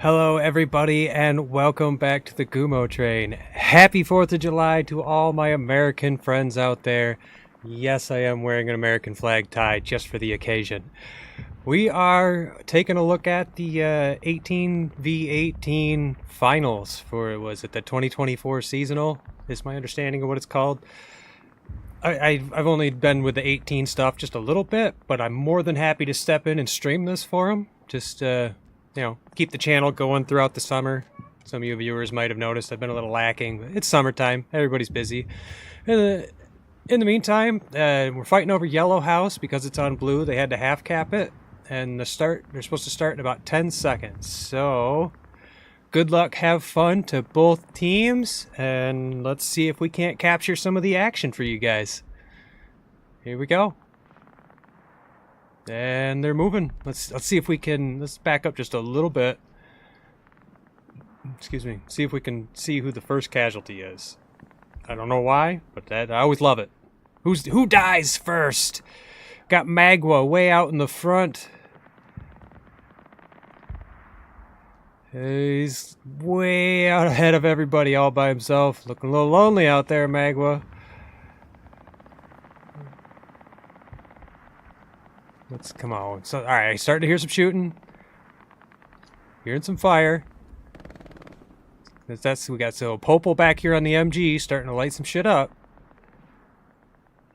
Hello everybody and welcome back to the Goomotrain. Happy 4th of July to all my American friends out there. Yes, I am wearing an American flag tie just for the occasion. We are taking a look at the 18v18 finals for, was it the 2024 seasonal, is my understanding of what it's called. I've only been with the 18 stuff just a little bit, but I'm more than happy to step in and stream this for them. Just, keep the channel going throughout the summer. Some of you viewers might have noticed I've been a little lacking, but it's summertime. Everybody's busy. In the meantime, we're fighting over Yellow House because it's on blue. They had to half cap it, and they're supposed to start in about 10 seconds. So, good luck, have fun to both teams, and let's see if we can't capture some of the action for you guys. Here we go. And they're moving. Let's see if we can. Let's back up just a little bit. Excuse me. See if we can see who the first casualty is. I don't know why, but I always love it. Who dies first? Got Magwa way out in the front. He's way out ahead of everybody all by himself. Looking a little lonely out there, Magwa. Come on. So, all right, starting to hear some shooting. Hearing some fire. We got Popel back here on the MG, starting to light some shit up.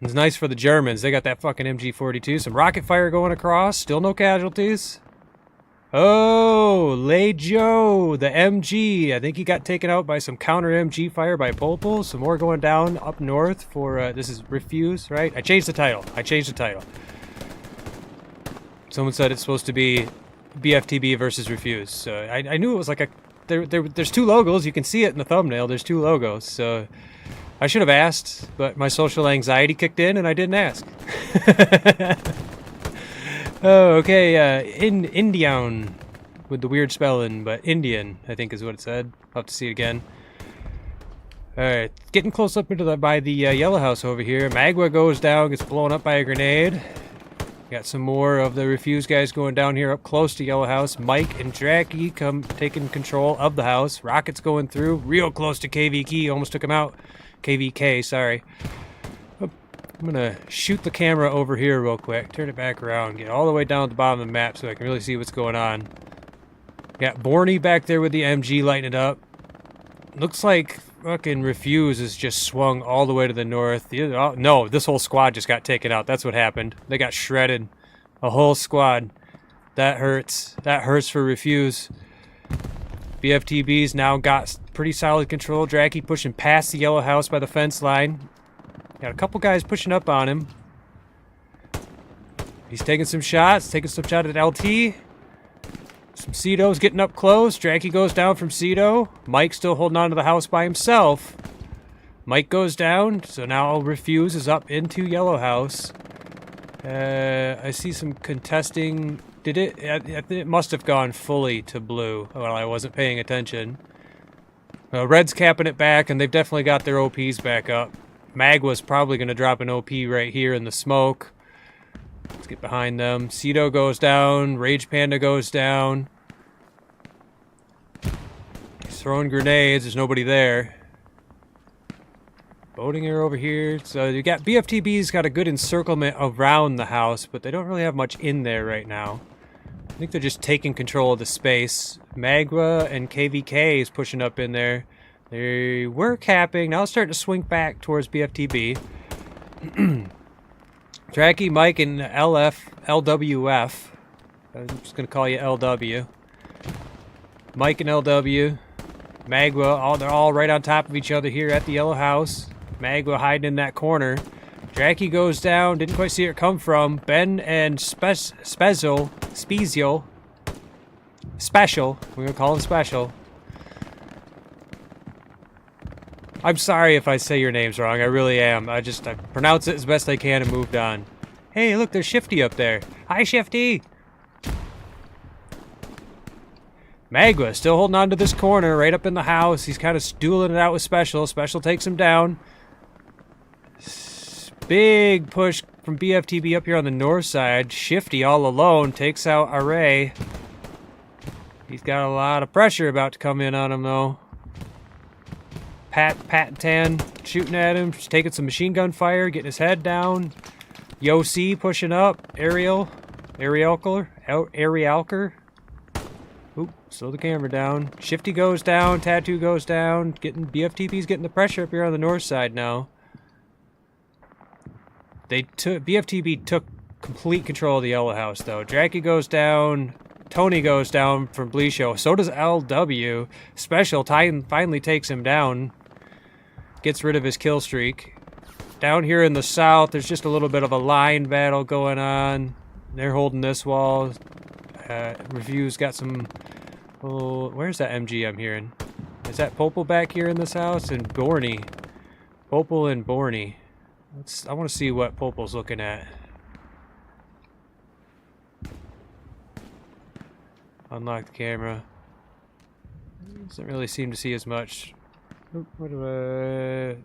It's nice for the Germans. They got that fucking MG-42. Some rocket fire going across. Still no casualties. Oh, Lay Joe, the MG. I think he got taken out by some counter MG fire by Popel. Some more going down up north for, this is Refuze, right? I changed the title. Someone said it's supposed to be BFTB versus Refuze. So I knew it was like a... There's two logos. You can see it in the thumbnail. There's two logos. So I should have asked, but my social anxiety kicked in and I didn't ask. Oh, okay. Indian with the weird spelling, but Indian, I think is what it said. I'll have to see it again. Alright, getting close up by the Yellow House over here. Magwa goes down, gets blown up by a grenade. Got some more of the Refuze guys going down here up close to Yellow House. Mike and Dracky taking control of the house. Rockets going through, real close to KVK. Almost took him out. KVK, sorry. I'm gonna shoot the camera over here real quick. Turn it back around. Get all the way down at the bottom of the map so I can really see what's going on. Got Borny back there with the MG lighting it up. Looks like fucking Refuze is just swung all the way to the north. No, this whole squad just got taken out. That's what happened. They got shredded. A whole squad. That hurts. That hurts for Refuze. BFTB's now got pretty solid control. Dracky pushing past the Yellow House by the fence line. Got a couple guys pushing up on him. He's taking some shots. Taking some shot at LT. Some Cedo's getting up close. Dracky goes down from Cedo. Mike still holding on to the house by himself. Mike goes down, so now Refuze is up into Yellow House. I see some contesting. It must have gone fully to blue while I wasn't paying attention. Red's capping it back, and they've definitely got their OPs back up. Magwa's probably going to drop an OP right here in the smoke. Let's get behind them. Cedo goes down. Rage Panda goes down. He's throwing grenades. There's nobody there. Boating air over here. So you got BFTB's got a good encirclement around the house, but they don't really have much in there right now. I think they're just taking control of the space. Magwa and KVK is pushing up in there. They were capping. Now it's starting to swing back towards BFTB. Dracky, Mike, and LWF. I'm just going to call you LW. Mike and LW. Magwa, they're all right on top of each other here at the Yellow House. Magwa hiding in that corner. Dracky goes down. Didn't quite see where it come from. Ben and Special. We're going to call him Special. I'm sorry if I say your names wrong. I really am. I pronounce it as best I can and moved on. Hey, look, there's Shifty up there. Hi, Shifty! Magwa still holding on to this corner right up in the house. He's kind of dueling it out with Special. Special takes him down. Big push from BFTB up here on the north side. Shifty all alone takes out Array. He's got a lot of pressure about to come in on him, though. Pat Tan shooting at him, just taking some machine gun fire, getting his head down. Yo-C pushing up. Arielker. Oop, slow the camera down. Shifty goes down. Tattoo goes down. BFTB's getting the pressure up here on the north side now. BFTB took complete control of the yellow house, though. Jackie goes down. Tony goes down from Bleashow. So does LW. Special finally takes him down. Gets rid of his kill streak. Down here in the south, there's just a little bit of a line battle going on. They're holding this wall. Refuze got some... Oh, where's that MG I'm hearing? Is that Popel back here in this house? And Borny. Popel and Borny. I want to see what Popel's looking at. Unlock the camera. Doesn't really seem to see as much. That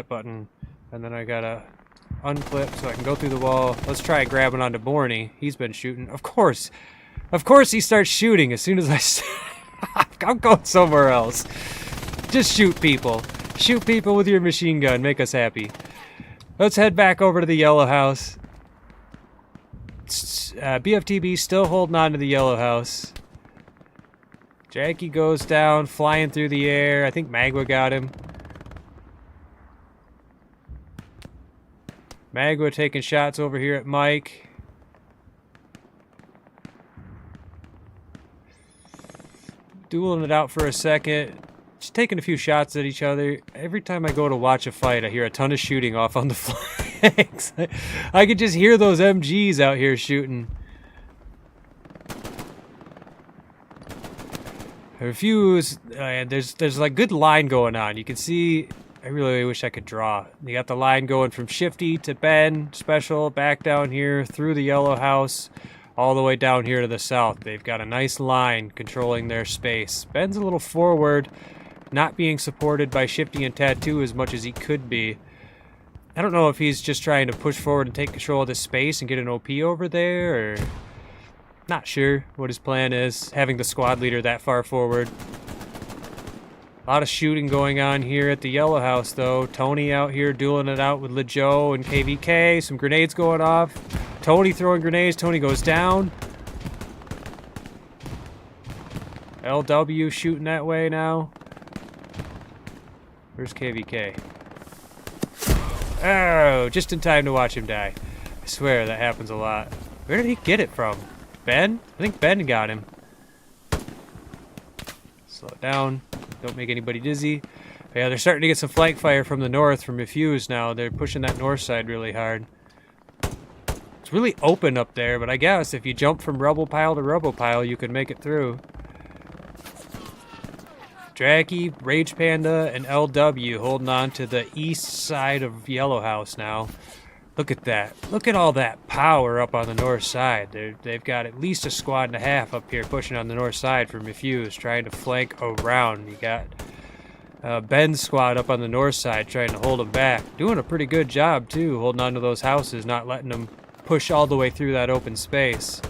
button. And then I gotta unclip so I can go through the wall. Let's try grabbing onto Borny. He's been shooting. Of course he starts shooting as soon as I'm going somewhere else. Just shoot people. Shoot people with your machine gun. Make us happy. Let's head back over to the yellow house. BFTB still holding on to the yellow house. Jackie goes down, flying through the air. I think Magua got him. Magua taking shots over here at Mike. Dueling it out for a second. Just taking a few shots at each other. Every time I go to watch a fight, I hear a ton of shooting off on the flanks. I could just hear those MGs out here shooting. Refuze, there's like good line going on. You can see, I really wish I could draw. You got the line going from Shifty to Ben, Special, back down here, through the yellow house, all the way down here to the south. They've got a nice line controlling their space. Ben's a little forward, not being supported by Shifty and Tattoo as much as he could be. I don't know if he's just trying to push forward and take control of this space and get an OP over there, or... Not sure what his plan is, having the squad leader that far forward. A lot of shooting going on here at the yellow house, though. Tony out here dueling it out with LeJoe and KVK. Some grenades going off. Tony throwing grenades. Tony goes down. LW shooting that way now. Where's KVK? Oh, just in time to watch him die. I swear that happens a lot. Where did he get it from? Ben? I think Ben got him. Slow it down. Don't make anybody dizzy. But yeah, they're starting to get some flank fire from the north, from Refuze now. They're pushing that north side really hard. It's really open up there, but I guess if you jump from rubble pile to rubble pile, you can make it through. Dracky, Rage Panda, and LW holding on to the east side of Yellow House now. Look at that. Look at all that power up on the north side. They've got at least a squad and a half up here pushing on the north side from Refuze, trying to flank around. You got Ben's squad up on the north side trying to hold them back. Doing a pretty good job, too, holding on to those houses, not letting them push all the way through that open space.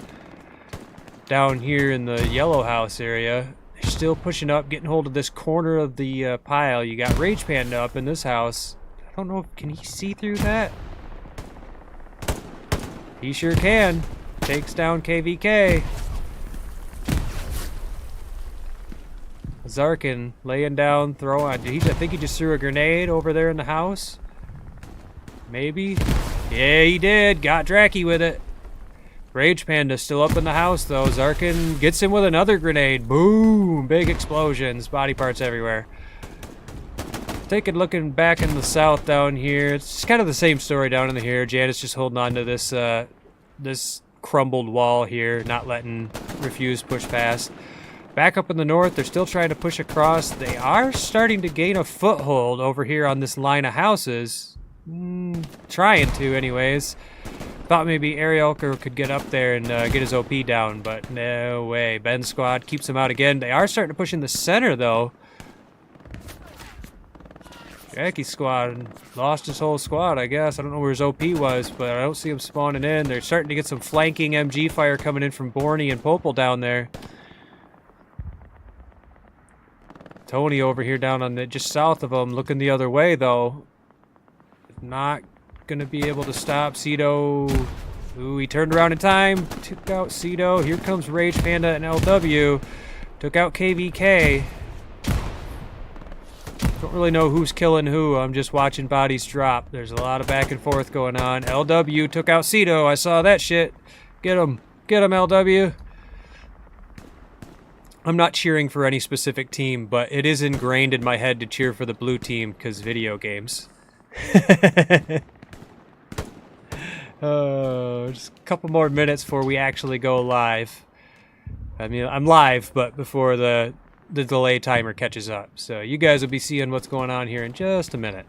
Down here in the yellow house area, they're still pushing up, getting hold of this corner of the pile. You got Rage Panda up in this house. I don't know, can he see through that? He sure can. Takes down KVK. Zarkin laying down, throwing. I think he just threw a grenade over there in the house. Maybe. Yeah, he did. Got Dracky with it. Rage Panda still up in the house, though. Zarkin gets him with another grenade. Boom! Big explosions. Body parts everywhere. Looking back in the south down here, it's kind of the same story down in here. Janet's just holding on to this this crumbled wall here, not letting Refuze push past. Back up in the north, they're still trying to push across. They are starting to gain a foothold over here on this line of houses. Trying to, anyways. Thought maybe Arielker could get up there and get his OP down, but no way. Ben's squad keeps him out again. They are starting to push in the center, though. Jackie's squad lost his whole squad, I guess. I don't know where his OP was, but I don't see him spawning in. They're starting to get some flanking MG fire coming in from Borny and Popel down there. Tony over here down on the just south of him, looking the other way though. Not gonna be able to stop Cito. Ooh, he turned around in time, took out Cito. Here comes Rage Panda and LW. Took out KVK. Don't really know who's killing who. I'm just watching bodies drop. There's a lot of back and forth going on. LW took out Cito. I saw that shit. Get him. Get him, LW. I'm not cheering for any specific team, but it is ingrained in my head to cheer for the blue team because video games. Just a couple more minutes before we actually go live. I mean, I'm live, but before the delay timer catches up. So you guys will be seeing what's going on here in just a minute.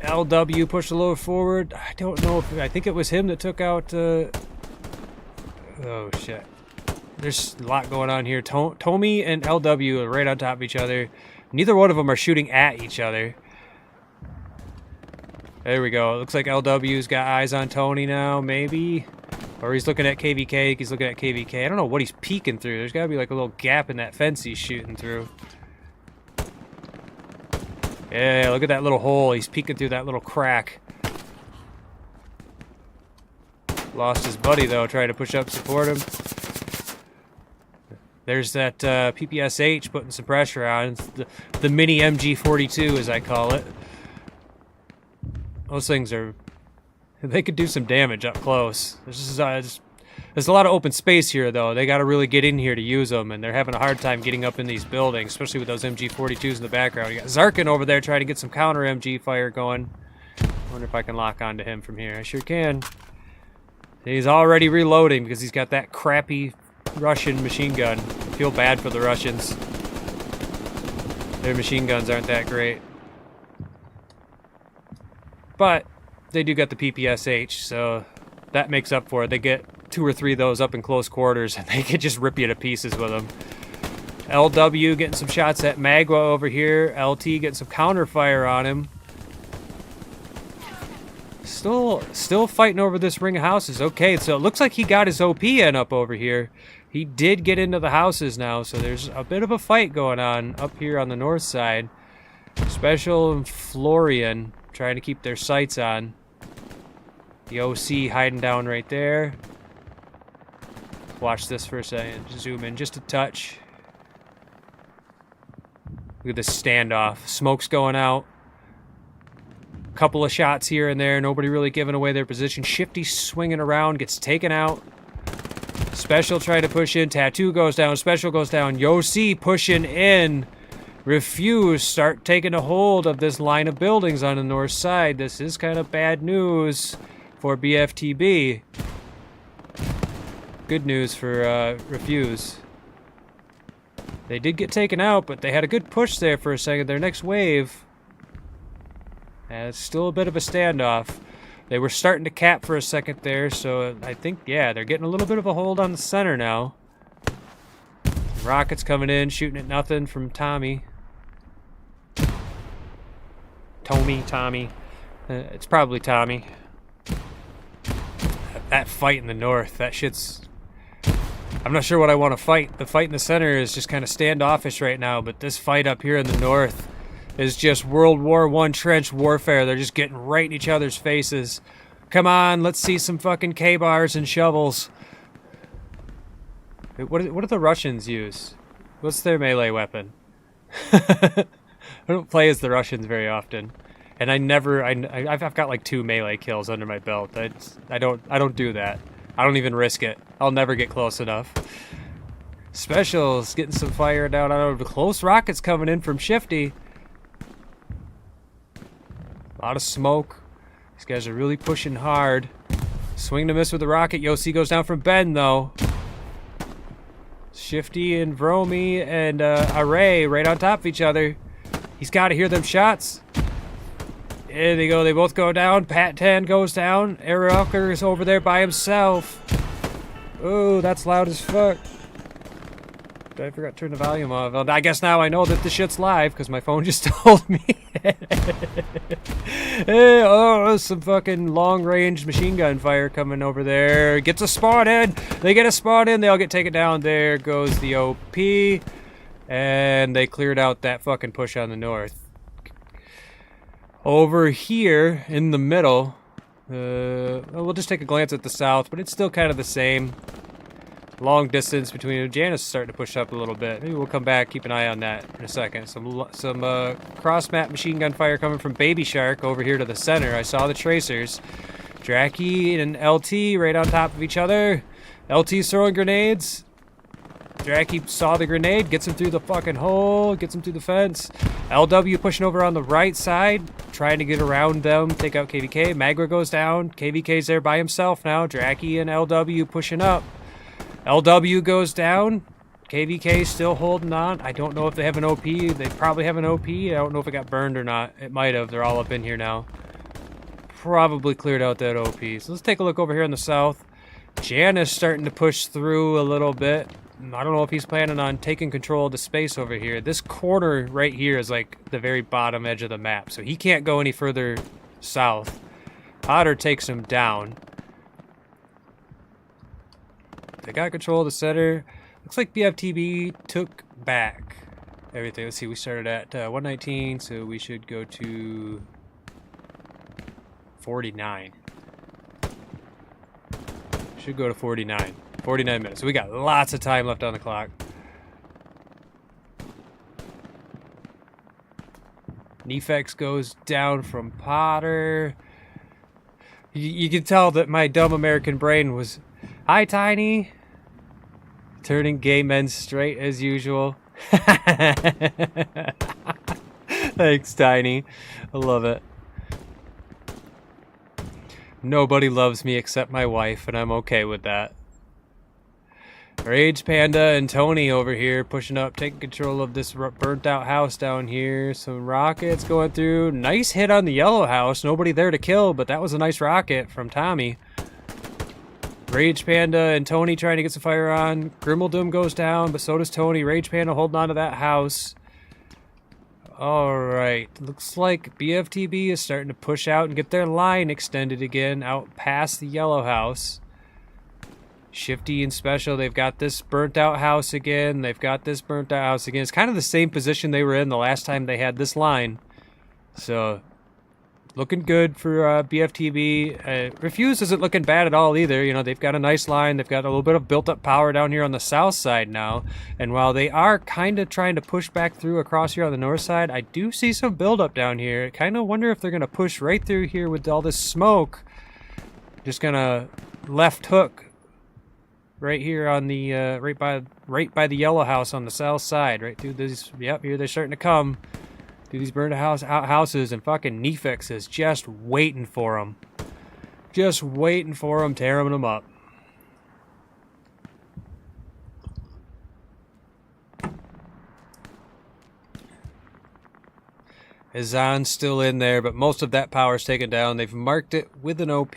LW pushed a little forward. I don't know if... I think it was him that took out... oh, shit. There's a lot going on here. Tommy and LW are right on top of each other. Neither one of them are shooting at each other. There we go. It looks like LW's got eyes on Tony now, maybe. Or he's looking at KVK. He's looking at KVK. I don't know what he's peeking through. There's got to be like a little gap in that fence he's shooting through. Yeah, look at that little hole. He's peeking through that little crack. Lost his buddy, though, trying to push up, support him. There's that PPSH putting some pressure on. It's the mini MG42, as I call it. Those things are... They could do some damage up close. There's a lot of open space here, though. They got to really get in here to use them, and they're having a hard time getting up in these buildings, especially with those MG42s in the background. You got Zarkin over there trying to get some counter MG fire going. I wonder if I can lock onto him from here. I sure can. He's already reloading because he's got that crappy Russian machine gun. I feel bad for the Russians. Their machine guns aren't that great. But they do get the PPSH, so that makes up for it. They get 2 or 3 of those up in close quarters, and they could just rip you to pieces with them. LW getting some shots at Magua over here. LT getting some counter fire on him. Still fighting over this ring of houses. Okay, so it looks like he got his OPN up over here. He did get into the houses now, so there's a bit of a fight going on up here on the north side. Special and Florian trying to keep their sights on. The OC hiding down right there. Watch this for a second. Zoom in just a touch. Look at this standoff. Smoke's going out. Couple of shots here and there. Nobody really giving away their position. Shifty swinging around. Gets taken out. Special trying to push in. Tattoo goes down. Special goes down. Yossi pushing in. Refuze start taking a hold of this line of buildings on the north side. This is kind of bad news for BFTB. Good news for Refuze. They did get taken out, but they had a good push there for a second. Their next wave. It's still a bit of a standoff. They were starting to cap for a second there, so I think, yeah, they're getting a little bit of a hold on the center now. Rockets coming in, shooting at nothing from Tommy. Tommy. It's probably Tommy. That fight in the north, that shit's... I'm not sure what I want to fight. The fight in the center is just kind of standoffish right now, but this fight up here in the north is just World War I trench warfare. They're just getting right in each other's faces. Come on, let's see some fucking K-bars and shovels. What do the Russians use? What's their melee weapon? I don't play as the Russians very often, and I've got like 2 melee kills under my belt. I don't do that. I don't even risk it. I'll never get close enough. Specials getting some fire down out of the close rockets coming in from Shifty. A lot of smoke. These guys are really pushing hard. Swing to miss with the rocket. Yossi goes down from Ben though. Shifty and Vromi and Array right on top of each other. He's got to hear them shots. There they go. They both go down. Pat Tan goes down. Eriker is over there by himself. Oh, that's loud as fuck. I forgot to turn the volume off. Well, I guess now I know that the shit's live because my phone just told me. Hey, oh, some fucking long-range machine gun fire coming over there. Gets a spawn in. They get a spawn in. They all get taken down. There goes the OP. And they cleared out that fucking push on the north. Over here, in the middle, we'll just take a glance at the south, but it's still kind of the same. Long distance between them. Janus is starting to push up a little bit. Maybe we'll come back, keep an eye on that in a second. Some cross-map machine gun fire coming from Baby Shark over here to the center. I saw the tracers. Dracky and LT right on top of each other. LT's throwing grenades. Dracky saw the grenade, gets him through the fucking hole, gets him through the fence. LW pushing over on the right side, trying to get around them, take out KVK. Magra goes down. KVK's there by himself now. Dracky and LW pushing up. LW goes down. KVK still holding on. I don't know if they have an OP. They probably have an OP. I don't know if it got burned or not. It might have. They're all up in here now. Probably cleared out that OP. So let's take a look over here in the south. Janus starting to push through a little bit. I don't know if he's planning on taking control of the space over here. This corner right here is like the very bottom edge of the map, so he can't go any further south. Potter takes him down. They got control of the center. Looks like BFTB took back everything. Let's see, we started at 119, so we should go to 49. Should go to 49. 49 minutes. So we got lots of time left on the clock. Nefex goes down from Potter. You can tell that my dumb American brain was, hi, Tiny. Turning gay men straight as usual. Thanks, Tiny. I love it. Nobody loves me except my wife, and I'm okay with that. Rage Panda and Tony over here pushing up, taking control of this burnt out house down here. Some rockets going through. Nice hit on the yellow house. Nobody there to kill, but that was a nice rocket from Tommy. Rage Panda and Tony trying to get some fire on. Grimmeldoom goes down, but so does Tony. Rage Panda holding on to that house. Alright, looks like BFTB is starting to push out and get their line extended again out past the yellow house. Shifty and Special, they've got this burnt out house again. They've got this burnt out house again. It's kind of the same position they were in the last time they had this line. So, looking good for BFTB. Refuze isn't looking bad at all either. You know, they've got a nice line. They've got a little bit of built up power down here on the south side now. And while they are kind of trying to push back through across here on the north side, I do see some build up down here. I kind of wonder if they're going to push right through here with all this smoke. Just going to left hook right here on the right by the yellow house on the south side, right through these. Yep, here they're starting to come through these burned houses, and fucking Nefex is just waiting for them, tearing them up. Azan's still in there, but most of that power's taken down. They've marked it with an OP.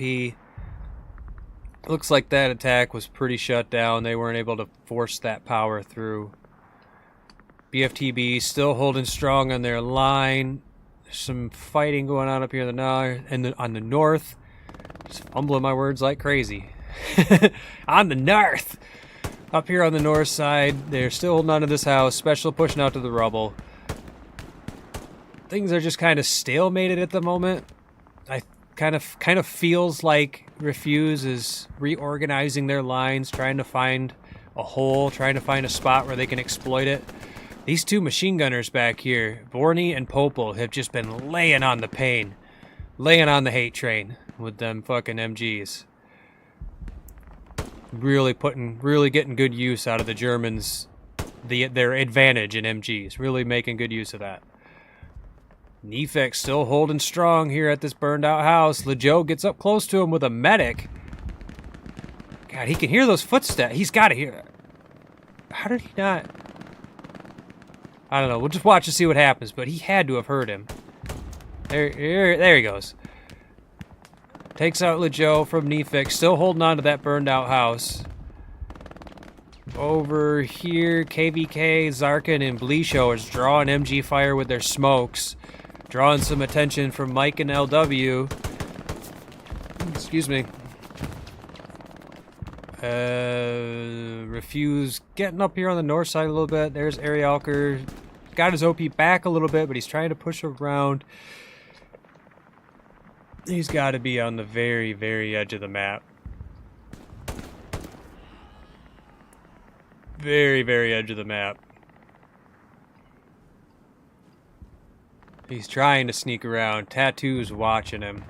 Looks like that attack was pretty shut down. They weren't able to force that power through. BFTB still holding strong on their line. There's some fighting going on up here on the north. Just fumbling my words like crazy. On the north! Up here on the north side, they're still holding on to this house. Special pushing out to the rubble. Things are just kind of stalemated at the moment. I kind of feels like Refuze is reorganizing their lines, trying to find a hole, trying to find a spot where they can exploit it. These two machine gunners back here, Borny and Popel, have just been laying on the pain, laying on the hate train with them fucking MGs. Really getting good use out of the Germans, their advantage in MGs. Really making good use of that. Nefex still holding strong here at this burned out house. LeJoe gets up close to him with a medic. God, he can hear those footsteps. He's got to hear. How did he not? I don't know. We'll just watch to see what happens, but he had to have heard him. There he goes. Takes out LeJoe from Nefex, still holding on to that burned out house. Over here, KVK, Zarkin, and Bleasho is drawing MG fire with their smokes. Drawing some attention from Mike and LW. Excuse me. Refuze getting up here on the north side a little bit. There's Arialker. Got his OP back a little bit, but he's trying to push around. He's got to be on the very, very edge of the map. Very, very edge of the map. He's trying to sneak around. Tattoo's watching him.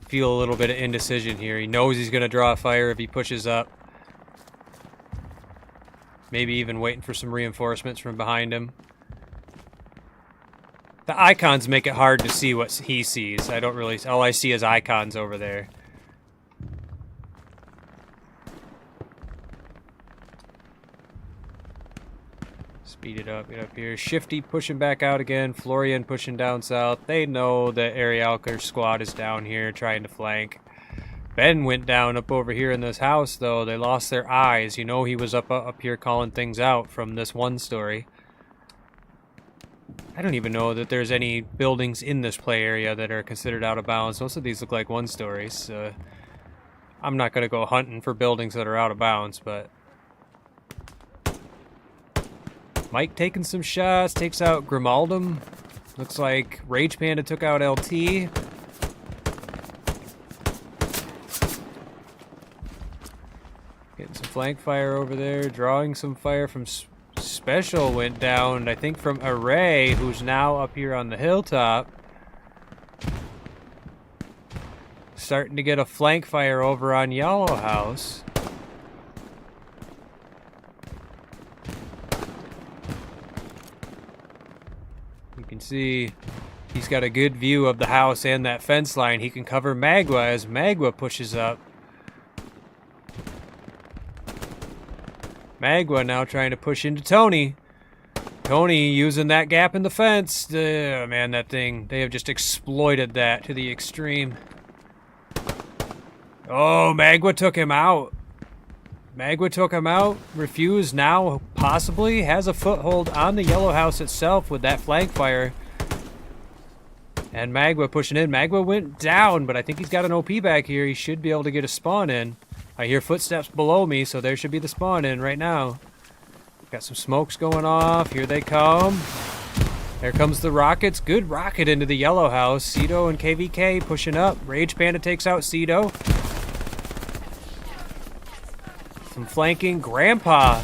Feel a little bit of indecision here. He knows he's going to draw a fire if he pushes up. Maybe even waiting for some reinforcements from behind him. The icons make it hard to see what he sees. I don't really... All I see is icons over there. Speed it up, get up here. Shifty pushing back out again. Florian pushing down south. They know that Arialker's squad is down here trying to flank. Ben went down up over here in this house, though. They lost their eyes. You know he was up here calling things out from this one story. I don't even know that there's any buildings in this play area that are considered out of bounds. Most of these look like one stories. I'm not going to go hunting for buildings that are out of bounds, but... Mike taking some shots, takes out Grimaldum. Looks like Rage Panda took out LT. Getting some flank fire over there, drawing some fire from Special went down, I think from Array, who's now up here on the hilltop. Starting to get a flank fire over on Yellow House. You can see he's got a good view of the house and that fence line. He can cover Magua as Magua pushes up. Magua now trying to push into Tony. Tony using that gap in the fence. Man, that thing, they have just exploited that to the extreme. Oh, Magua took him out. Magua took him out. Refuze now possibly has a foothold on the Yellow House itself with that flank fire. And Magua pushing in. Magua went down, but I think he's got an OP back here. He should be able to get a spawn in. I hear footsteps below me, so there should be the spawn in right now. Got some smokes going off. Here they come. There comes the rockets. Good rocket into the Yellow House. Cedo and KVK pushing up. Rage Panda takes out Cedo. Some flanking. Grandpa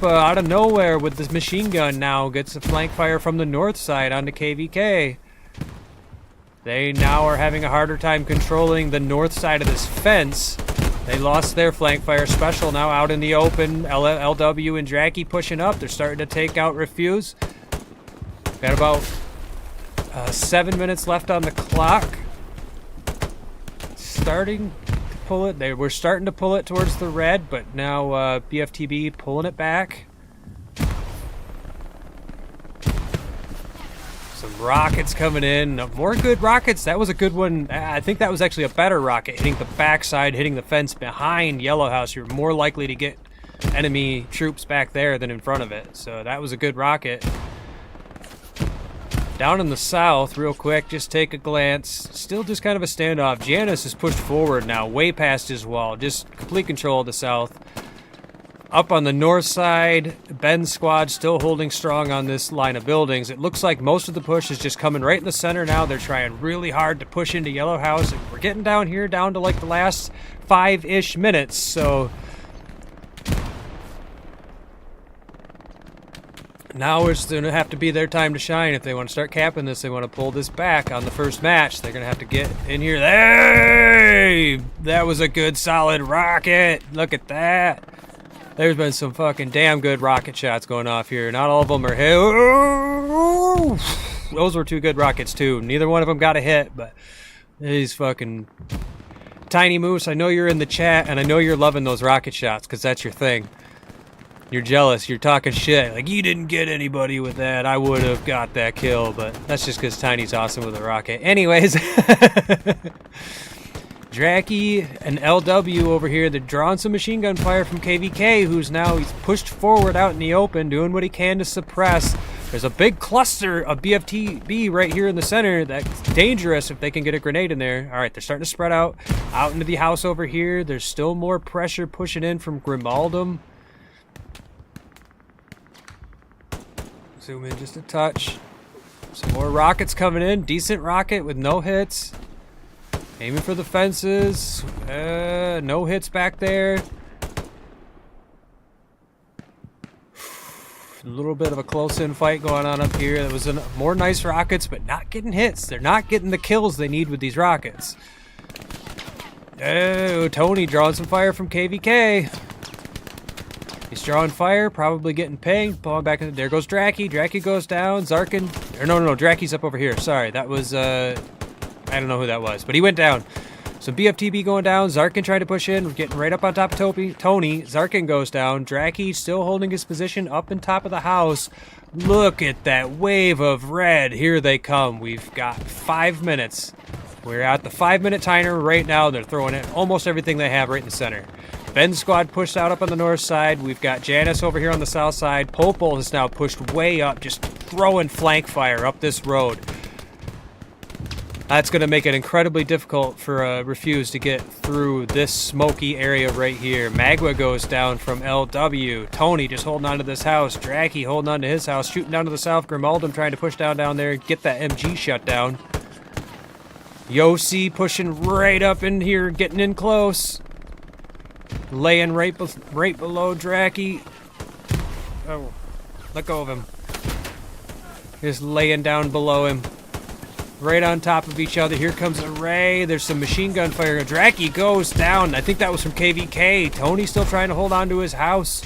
out of nowhere with this machine gun now gets a flank fire from the north side onto KVK. They now are having a harder time controlling the north side of this fence. They lost their flank fire. Special now out in the open. LW and Dracky pushing up. They're starting to take out Refuze. Got about 7 minutes left on the clock. Starting to pull it. They were starting to pull it towards the red, but now BFTB pulling it back. Some rockets coming in. More good rockets. That was a good one. I think that was actually a better rocket. Hitting the backside, hitting the fence behind Yellow House. You're more likely to get enemy troops back there than in front of it. So that was a good rocket. Down in the south, real quick, just take a glance. Still just kind of a standoff. Janus is pushed forward now, way past his wall. Just complete control of the south. Up on the north side, Ben's squad still holding strong on this line of buildings. It looks like most of the push is just coming right in the center now. They're trying really hard to push into Yellow House. And we're getting down here, down to like the last 5-ish minutes, so... Now it's going to have to be their time to shine. If they want to start capping this, they want to pull this back on the first match. They're going to have to get in here. Hey! That was a good, solid rocket. Look at that. There's been some fucking damn good rocket shots going off here. Not all of them are hit. Those were two good rockets, too. Neither one of them got a hit, but these fucking... Tiny Moose, I know you're in the chat, and I know you're loving those rocket shots, because that's your thing. You're jealous. You're talking shit. Like, you didn't get anybody with that. I would have got that kill, but that's just because Tiny's awesome with a rocket. Anyways... Dracky and LW over here, they're drawing some machine gun fire from KVK, who's now, he's pushed forward out in the open, doing what he can to suppress. There's a big cluster of BFTB right here in the center. That's dangerous if they can get a grenade in there. All right, they're starting to spread out into the house over here. There's still more pressure pushing in from Grimaldum. Zoom in just a touch. Some more rockets coming in. Decent rocket with no hits. Aiming for the fences. No hits back there. A little bit of a close-in fight going on up here. There was more nice rockets, but not getting hits. They're not getting the kills they need with these rockets. Oh, Tony drawing some fire from KVK. He's drawing fire, probably getting pinged. Pulling back. There goes Draki. Draki goes down. Zarkin. Or no, Draki's up over here. Sorry, that was, I don't know who that was, but he went down. Some BFTB going down. Zarkin trying to push in. We're getting right up on top of Tony. Zarkin goes down. Draki still holding his position up in top of the house. Look at that wave of red. Here they come. We've got 5 minutes. We're at the 5-minute timer right now. They're throwing in almost everything they have right in the center. Ben's squad pushed out up on the north side. We've got Janice over here on the south side. Popol has now pushed way up, just throwing flank fire up this road. That's going to make it incredibly difficult for Refuze to get through this smoky area right here. Magua goes down from LW. Tony just holding on to this house. Draki holding on to his house, shooting down to the south. Grimaldum trying to push down there, get that MG shut down. Yossi pushing right up in here, getting in close. Laying right below Draki. Oh, let go of him. Just laying down below him. Right on top of each other. Here comes a Ray. There's some machine gun fire. Draki goes down. I think that was from KVK. Tony's still trying to hold on to his house.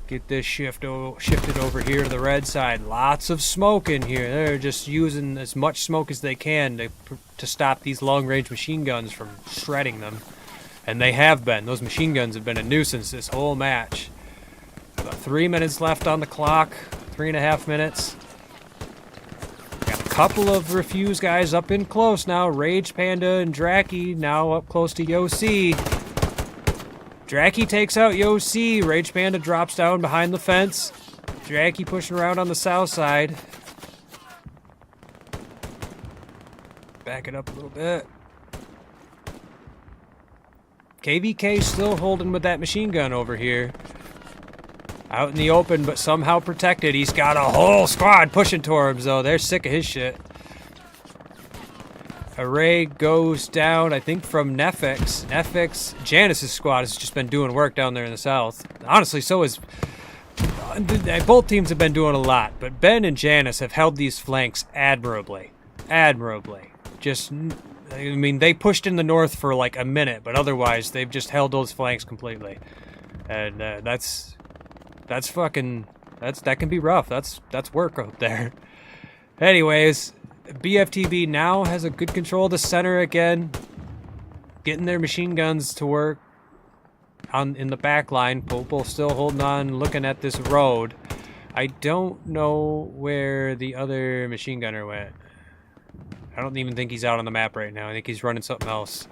Get this shifted over here to the red side. Lots of smoke in here. They're just using as much smoke as they can to stop these long-range machine guns from shredding them. And they have been. Those machine guns have been a nuisance this whole match. About 3 minutes left on the clock. 3.5 minutes. Couple of Refuze guys up in close now. Rage Panda and Draki now up close to Yossi. Draki takes out Yossi. Rage Panda drops down behind the fence. Draki pushing around on the south side. Back it up a little bit. KVK still holding with that machine gun over here. Out in the open, but somehow protected. He's got a whole squad pushing towards him, though. They're sick of his shit. Array goes down, I think, from Nefix. Janice's squad has just been doing work down there in the south. Honestly, so is... Both teams have been doing a lot, but Ben and Janice have held these flanks admirably. Admirably. Just... I mean, they pushed in the north for like a minute, but otherwise, they've just held those flanks completely. And that can be rough. That's work out there. Anyways, BFTB now has a good control of the center again. Getting their machine guns to work in the back line. Popol still holding on, looking at this road. I don't know where the other machine gunner went. I don't even think he's out on the map right now. I think he's running something else.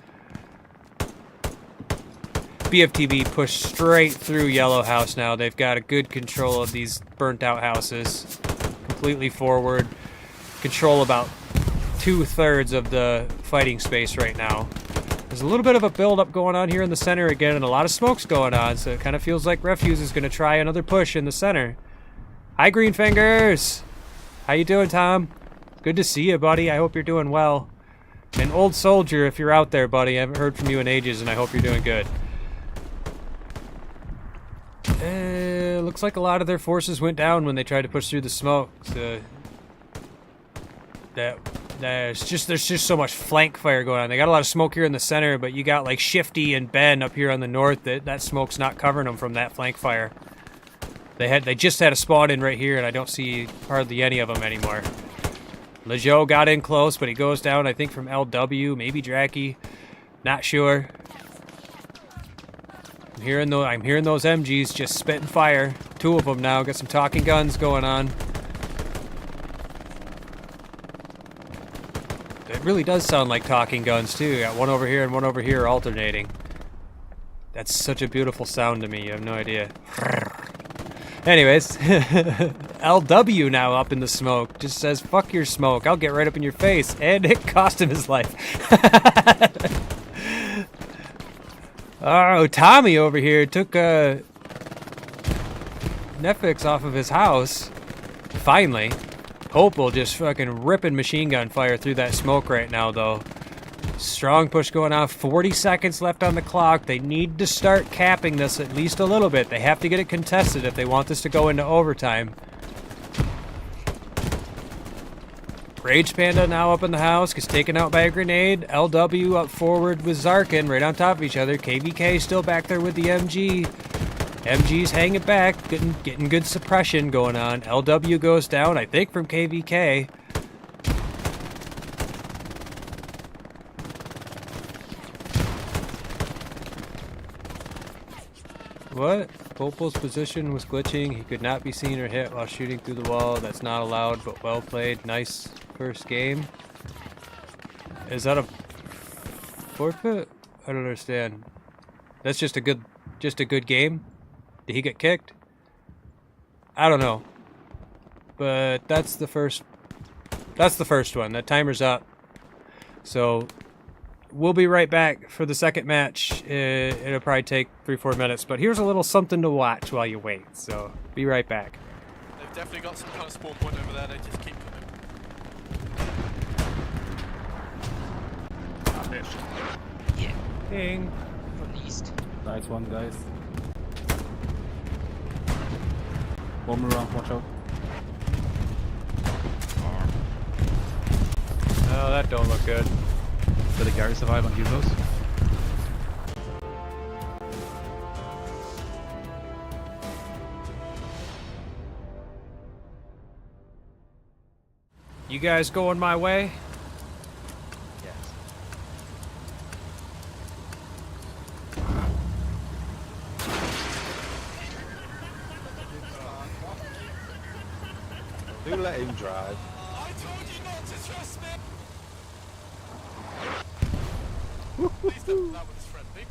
BFTB pushed straight through Yellow House now. They've got a good control of these burnt out houses. Completely forward. Control about 2/3 of the fighting space right now. There's a little bit of a build-up going on here in the center again, and a lot of smoke's going on, so it kind of feels like Refuze is going to try another push in the center. Hi, Green Fingers! How you doing, Tom? Good to see you, buddy. I hope you're doing well. An old soldier, if you're out there, buddy. I haven't heard from you in ages, and I hope you're doing good. Looks like a lot of their forces went down when they tried to push through the smoke. So there's just so much flank fire going on. They got a lot of smoke here in the center, but you got like Shifty and Ben up here on the north. That smoke's not covering them from that flank fire. They just had a spawn in right here, and I don't see hardly any of them anymore. Lejo got in close, but he goes down, I think, from LW, maybe Draki. Not sure. I'm hearing those MGs just spitting fire. 2 of them now. Got some talking guns going on. It really does sound like talking guns, too. Got one over here and one over here alternating. That's such a beautiful sound to me. You have no idea. Anyways. LW now up in the smoke. Just says, fuck your smoke. I'll get right up in your face. And it cost him his life. Oh, Tommy over here took Netflix off of his house. Finally. Hopeful just fucking ripping machine gun fire through that smoke right now, though. Strong push going on. 40 seconds left on the clock. They need to start capping this at least a little bit. They have to get it contested if they want this to go into overtime. Rage Panda now up in the house, gets taken out by a grenade. LW up forward with Zarkin, right on top of each other. KVK still back there with the MG. MG's hanging back, getting good suppression going on. LW goes down, I think, from KVK. What? Popol's position was glitching. He could not be seen or hit while shooting through the wall. That's not allowed, but well played. Nice first game. Is that a forfeit? I don't understand. That's just a good game? Did he get kicked? I don't know. But that's the first one. That timer's up. So we'll be right back for the second match. It'll probably take 3-4 minutes, but here's a little something to watch while you wait. So be right back. They've definitely got some kind of spawn point over there. They just keep coming. Yeah. Ding. From the east. Nice one, guys. Bomber around, watch out. Oh, that don't look good. Did the Gary survive on UFOs? You guys going my way? Yes. Do let him drive. I told you not to trust me! Please don't, that was friendly.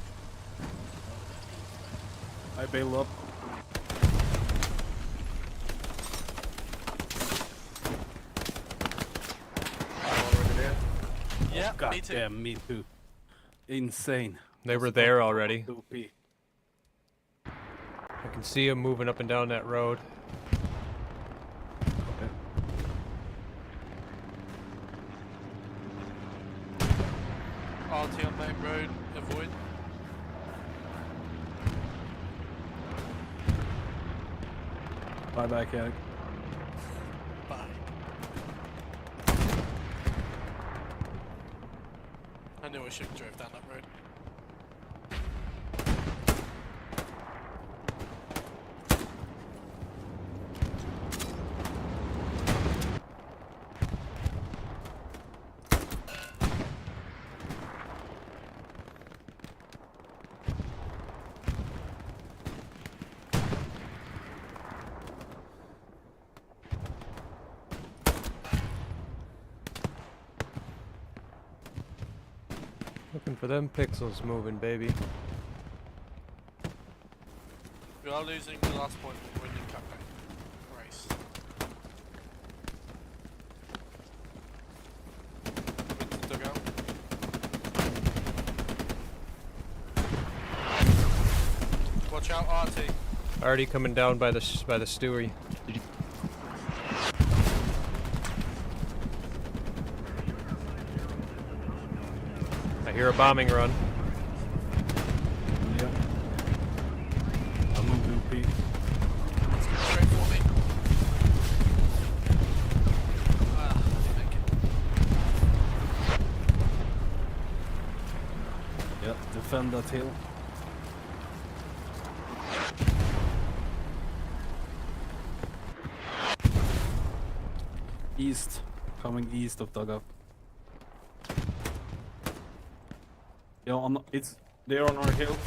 I bail up. Yeah, God me too. damn, me too. Insane. They were there already. OP. I can see them moving up and down that road. Okay. RT on main road, avoid. Bye bye, Keg. Bye. I knew I should have drove down that road. Looking for them pixels moving, baby. We are losing the last point of the winning campaign race. Into the dugout. Watch out, RT. Already coming down by the Stewie. I hear a bombing run. Yeah. I'm moving OP. Straight for me. Ah, I didn't make it. Yeah, defend that hill. East. Coming east of dugout. Yeah, it's there on our hill.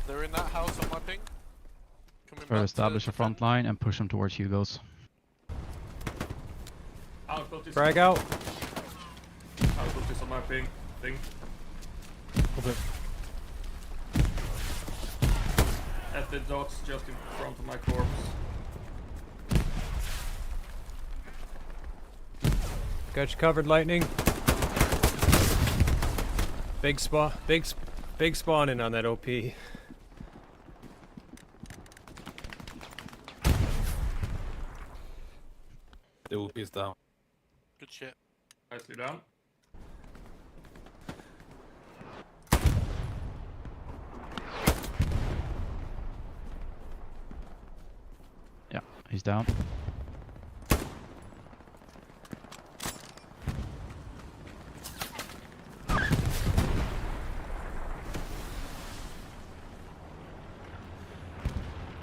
They're in that house on my ping. Coming Or back establish to a front line and push them towards Hugo's. Frag out. I'll put this on my thing. Okay. At the docks just in front of my corpse. Got you covered, Lightning. Big spawning on that OP. The OP is down. Good shit. Nicely done. Yeah, he's down.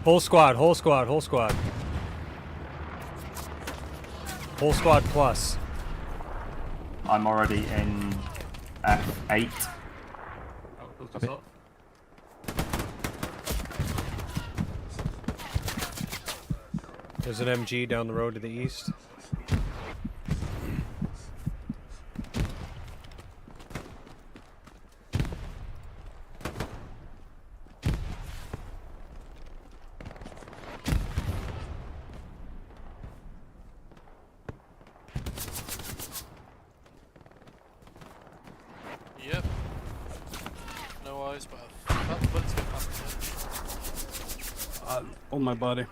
Whole squad, whole squad, whole squad. Whole squad plus. I'm already in F8. I'll push this up. There's an MG down the road to the east. Yep. No eyes, but that bullets get past me. On my body.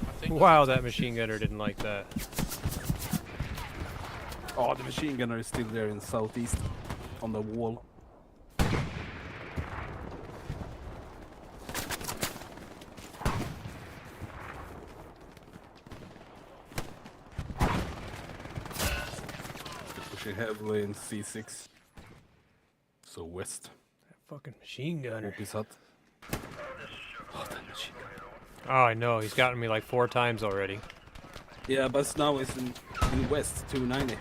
I think Wow, that machine gunner didn't like that. Oh, the machine gunner is still there in southeast, on the wall. Pushing heavily in C6. So west. That fucking machine gunner. OP's hut. Oh, that machine gunner. Oh, I know. He's gotten me like 4 times already. Yeah, but now it's in west, 290.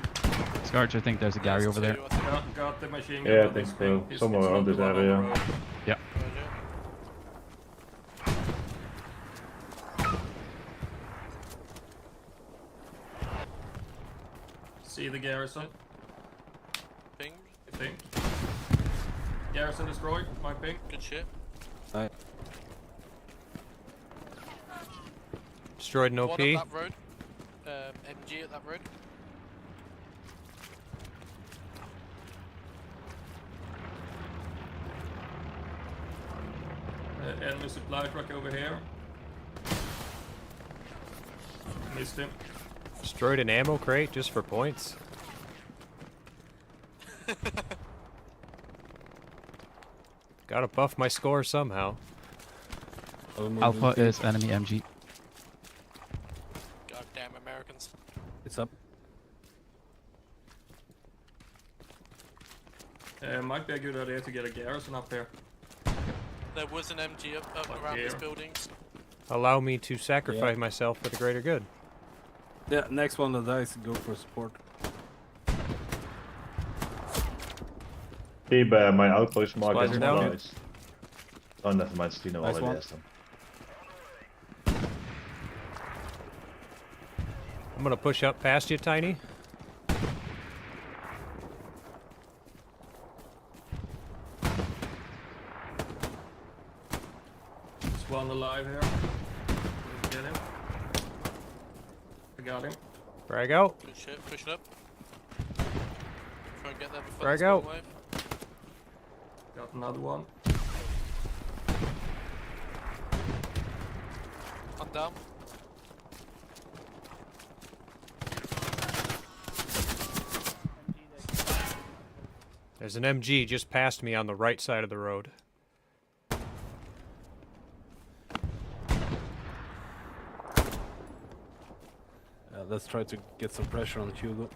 Scarch, I think there's a Gary over there. Got the machine gun. Yeah, I on think this so. thing. Somewhere it's around not this the one on area. the road. Yeah. See the garrison, Ping. I think. Garrison destroyed, my ping. Good shit. Destroyed an OP. One up that road. MG at that road. Enemy supply truck over here. Missed him. Destroyed an ammo crate just for points. Gotta buff my score somehow. Alpha is enemy MG. Goddamn Americans. It's up. Might be a good idea to get a garrison up here. There was an MG up Like around these here. buildings. Allow me to sacrifice myself for the greater good. Yeah, next one that dies, go for support. Keep my outpost mark Supplies is are down. nice. Oh, never mind, Stino Nice already one. has them. I'm gonna push up past you, Tiny. There's one alive here. Didn't get him. I got him. Frag out. Good shit. Push it up. Try and get there before Frag the spawn out. wave. Got another one. I'm down. There's an MG just past me on the right side of the road. Let's try to get some pressure on Hugo.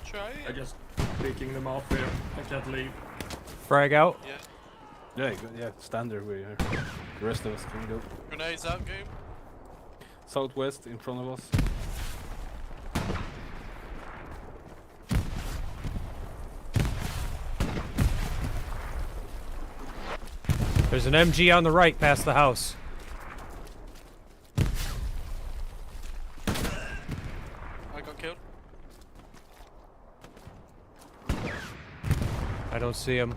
Try I it. just picking them off here. I can't leave. Frag out. Yeah. Yeah, yeah, stand there where you're. The rest of us can go. Grenades out, game. Southwest in front of us. There's an MG on the right past the house. I got killed. I don't see him.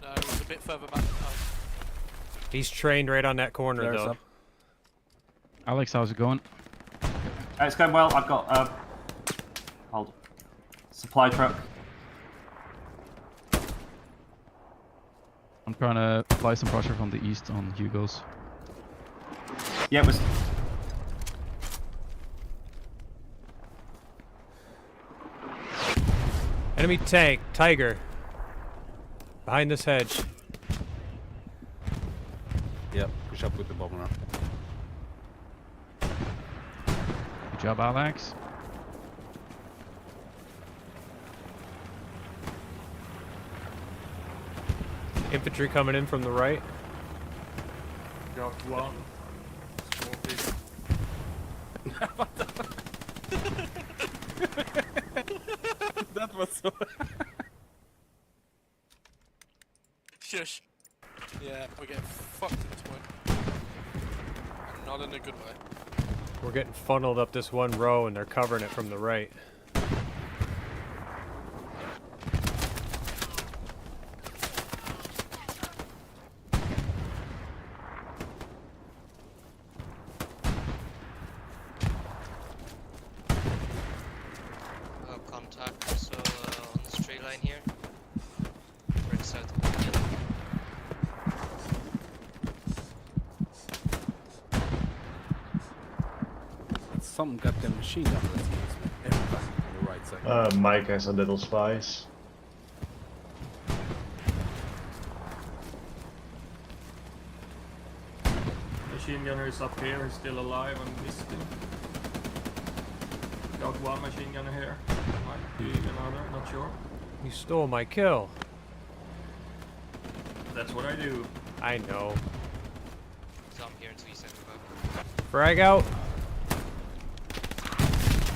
No, it was a bit further back. Oh, He's trained right on that corner, There's though. up. Alex, how's it going? It's going well. I've got hold. Supply truck. I'm trying to apply some pressure from the east on Hugo's. Yeah, it was. Enemy tank, Tiger. Behind this hedge. Yep, push up with the bomber. Good job, Alex. Infantry coming in from the right. Got one. Smoky. That was so. shush. Yeah, we're getting fucked at this point. And not in a good way. We're getting funneled up this one row and they're covering it from the right. Contact also on the straight line here. We're in south of the hill. Some goddamn machine gun that's everybody on the right side. Mike has a little spice. Machine gunner is up here, he's still alive and missed him. Got one machine gunner here. Might be another, not sure. You stole my kill. That's what I do. I know. So I'm here until you send me back. Frag out.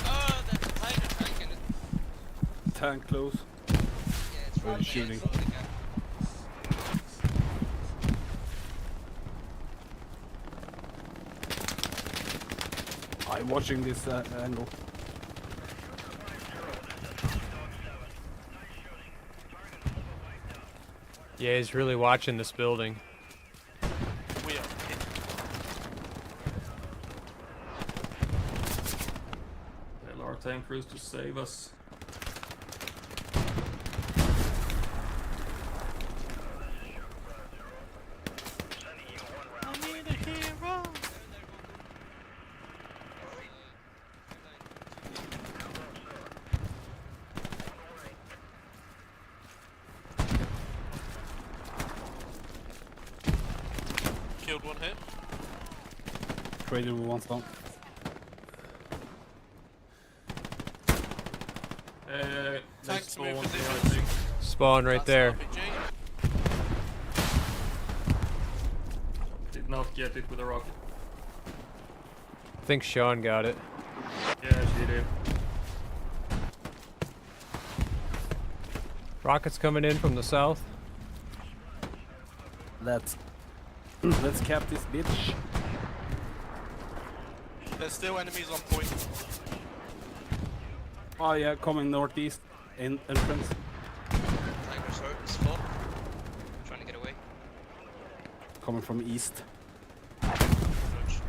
Oh, that's a tiger tank in it. Tank close. Yeah, it's Where are right you shooting? I'm watching this angle. Yeah, he's really watching this building. We are hit. Tell our tank crews to save us. I need a hero. Killed one hit. Trader with one stone. They Tanks spawned move here, I positions. think. Spawn right That's there. an RPG. Did not get it with a rocket. I think Sean got it. Yeah, she did. Rockets coming in from the south. Let's cap this bitch. There's still enemies on point. Oh yeah, coming northeast in entrance. Tiger's hurt, is full. Trying to get away. Coming from east. Approach.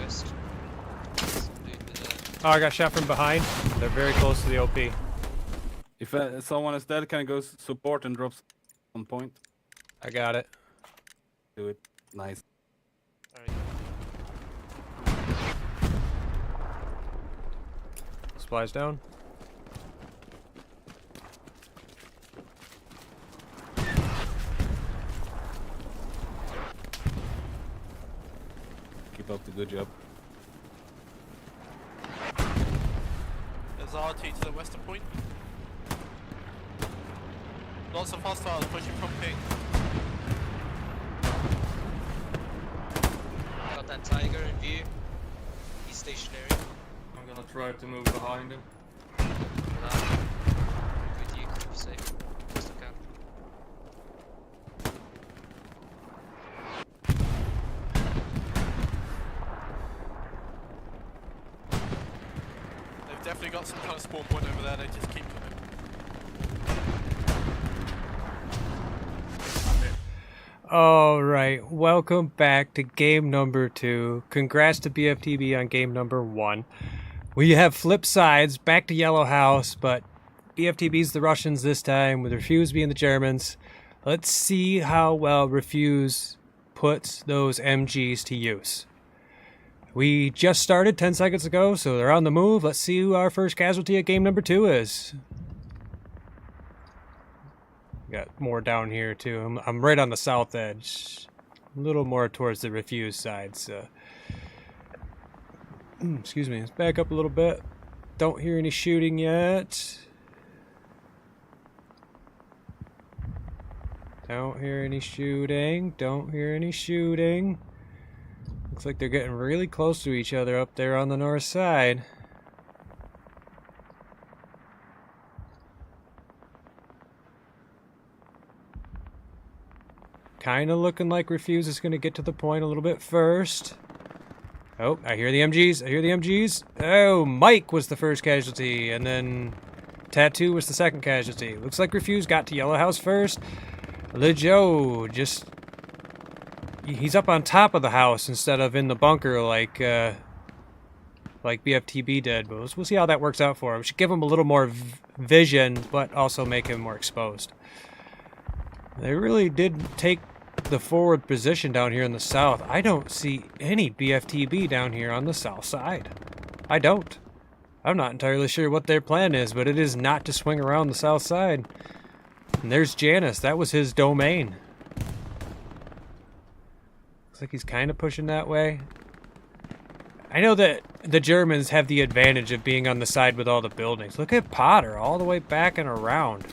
West. Dude with Oh, I got shot from behind. They're very close to the OP. If someone is dead, can go support and drops on point. I got it. Do it. Nice. Supplies down. Keep up the good job. There's RT to the western point. Lots of hostiles pushing from ping. and Tiger in view. He's stationary. I'm gonna try to move behind him. With you, keep safe. Best I can. They've definitely got some kind of spawn point over there. They just keep coming. All right, welcome back to game number 2. Congrats to BFTB on game number 1. We have flip sides, back to Yellow House, but BFTB's the Russians this time, with Refuze being the Germans. Let's see how well Refuze puts those MGs to use. We just started 10 seconds ago, so they're on the move. Let's see who our first casualty at game number 2 is. Got more down here too. I'm right on the south edge, a little more towards the Refuze side. So, excuse me. Let's back up a little bit. Don't hear any shooting yet. Don't hear any shooting. Don't hear any shooting. Looks like they're getting really close to each other up there on the north side. Kind of looking like Refuze is going to get to the point a little bit first. Oh, I hear the MGs. I hear the MGs. Oh, Mike was the first casualty, and then Tattoo was the second casualty. Looks like Refuze got to Yellow House first. LeJoe just... he's up on top of the house instead of in the bunker like BFTB did. But we'll see how that works out for him. We should give him a little more vision, but also make him more exposed. They really did take the forward position down here in the south. I don't see any BFTB down here on the south side. I don't. I'm not entirely sure what their plan is, but it is not to swing around the south side. And there's Janus. That was his domain. Looks like he's kind of pushing that way. I know that the Germans have the advantage of being on the side with all the buildings. Look at Potter all the way back and around.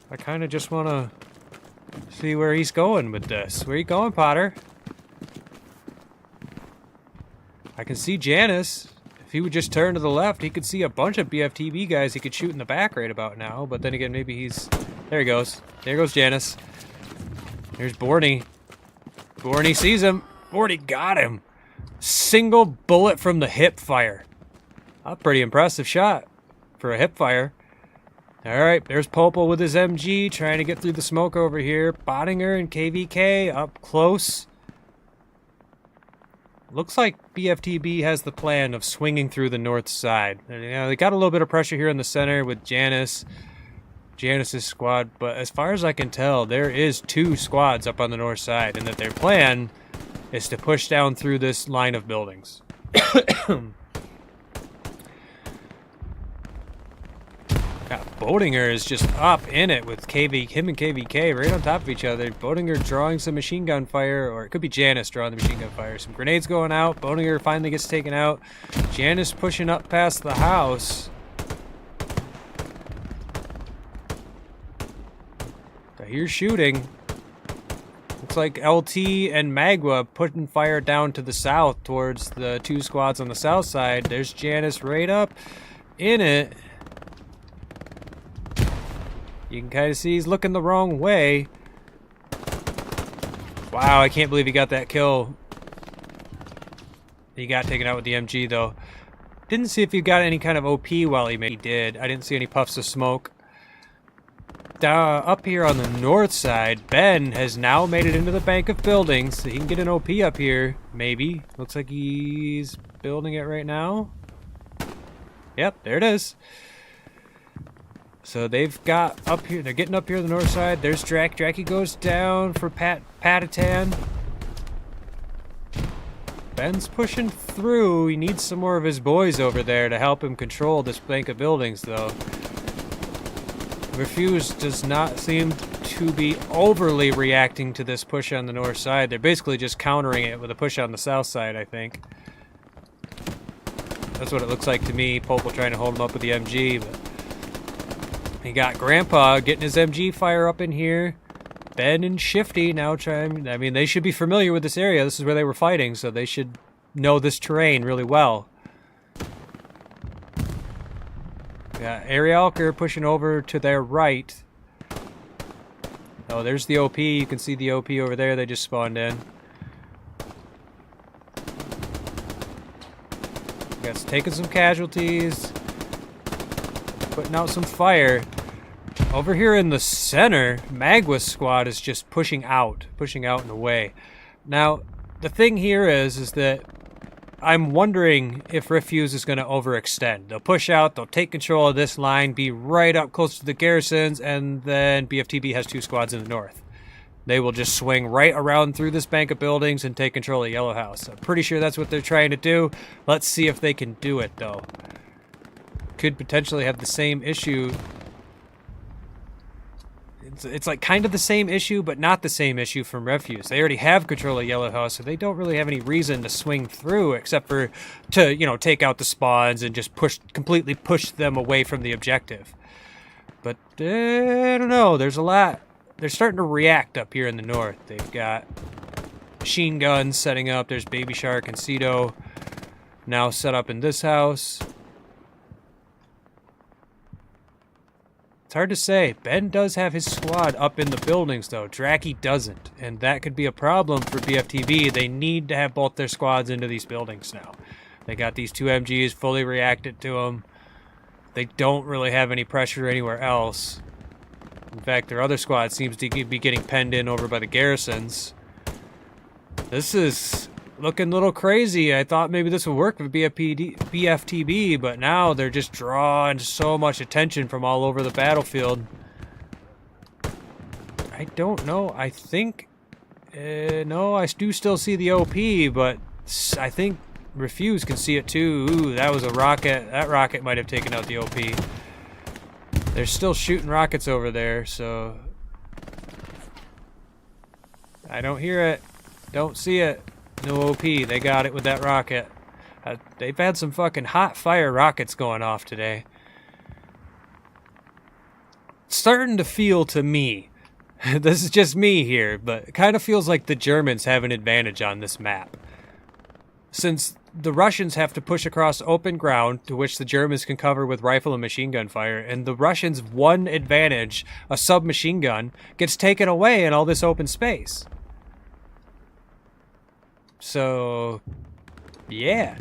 I kind of just want to see where he's going with this. Where you going, Potter? I can see Janus. If he would just turn to the left, he could see a bunch of BFTB guys he could shoot in the back right about now. But then again, maybe he's... there he goes. There goes Janus. There's Borny. Borny sees him. Borny got him. Single bullet from the hip fire. A pretty impressive shot for a hip fire. Alright, there's Popel with his MG trying to get through the smoke over here. Bottinger and KVK up close. Looks like BFTB has the plan of swinging through the north side. You know, they got a little bit of pressure here in the center with Janus's squad, but as far as I can tell, there is 2 squads up on the north side, and that their plan is to push down through this line of buildings. Bottinger is just up in it with him and KVK right on top of each other. Bottinger drawing some machine gun fire, or it could be Janus drawing the machine gun fire. Some grenades going out. Bottinger finally gets taken out. Janus pushing up past the house. I hear shooting. Looks like LT and Magua putting fire down to the south towards the 2 squads on the south side. There's Janus right up in it. You can kind of see he's looking the wrong way. Wow, I can't believe he got that kill. He got taken out with the MG, though. Didn't see if he got any kind of OP while he did. I didn't see any puffs of smoke. Up here on the north side, Ben has now made it into the bank of buildings. So he can get an OP up here, maybe. Looks like he's building it right now. Yep, there it is. So they've got up here, they're getting up here on the north side. There's Drac. Dracky goes down for Patatan. Ben's pushing through. He needs some more of his boys over there to help him control this bank of buildings, though. Refuze does not seem to be overly reacting to this push on the north side. They're basically just countering it with a push on the south side, I think. That's what it looks like to me. Popel trying to hold him up with the MG, but... he got Grandpa getting his MG fire up in here. Ben and Shifty now trying. I mean, they should be familiar with this area. This is where they were fighting, so they should know this terrain really well. Got Arielker pushing over to their right. Oh, there's the OP. You can see the OP over there. They just spawned in. Guess taking some casualties. Putting out some fire. Over here in the center, Magwa's squad is just pushing out and away. Now, the thing here is that I'm wondering if Refuze is going to overextend. They'll push out, they'll take control of this line, be right up close to the garrisons, and then BFTB has 2 squads in the north. They will just swing right around through this bank of buildings and take control of Yellow House. I'm pretty sure that's what they're trying to do. Let's see if they can do it, though. Could potentially have the same issue. It's like kind of the same issue, but not the same issue from Refuze. They already have control of Yellow House, so they don't really have any reason to swing through except for to, you know, take out the spawns and just completely push them away from the objective. But I don't know. There's a lot. They're starting to react up here in the north. They've got machine guns setting up. There's Baby Shark and Cedo now set up in this house. It's hard to say. Ben does have his squad up in the buildings, though. Draki doesn't, and that could be a problem for BFTB. They need to have both their squads into these buildings now. They got these 2 MGs fully reacted to them. They don't really have any pressure anywhere else. In fact, their other squad seems to be getting penned in over by the garrisons. This is looking a little crazy. I thought maybe this would work with BFTB, but now they're just drawing so much attention from all over the battlefield. I don't know. I think... no, I do still see the OP, but I think Refuze can see it too. Ooh, that was a rocket. That rocket might have taken out the OP. They're still shooting rockets over there, so... I don't hear it. Don't see it. No OP. They got it with that rocket. They've had some fucking hot fire rockets going off today. It's starting to feel to me, this is just me here, but it kind of feels like the Germans have an advantage on this map. Since the Russians have to push across open ground, to which the Germans can cover with rifle and machine gun fire, and the Russians' one advantage, a submachine gun, gets taken away in all this open space. So, yeah.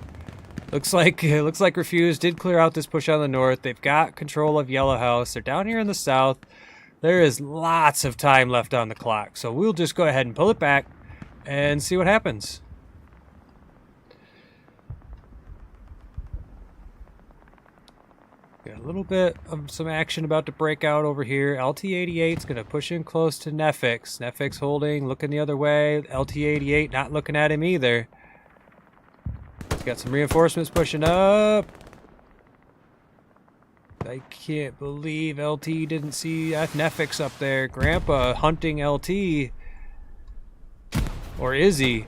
Looks like Refuze did clear out this push on the north. They've got control of Yellow House. They're down here in the south. There is lots of time left on the clock, so we'll just go ahead and pull it back and see what happens. Got a little bit of some action about to break out over here. LT-88 is going to push in close to Nefix. Nefix holding, looking the other way. LT-88 not looking at him either. He's got some reinforcements pushing up. I can't believe LT didn't see Nefix up there. Grandpa hunting LT. Or is he?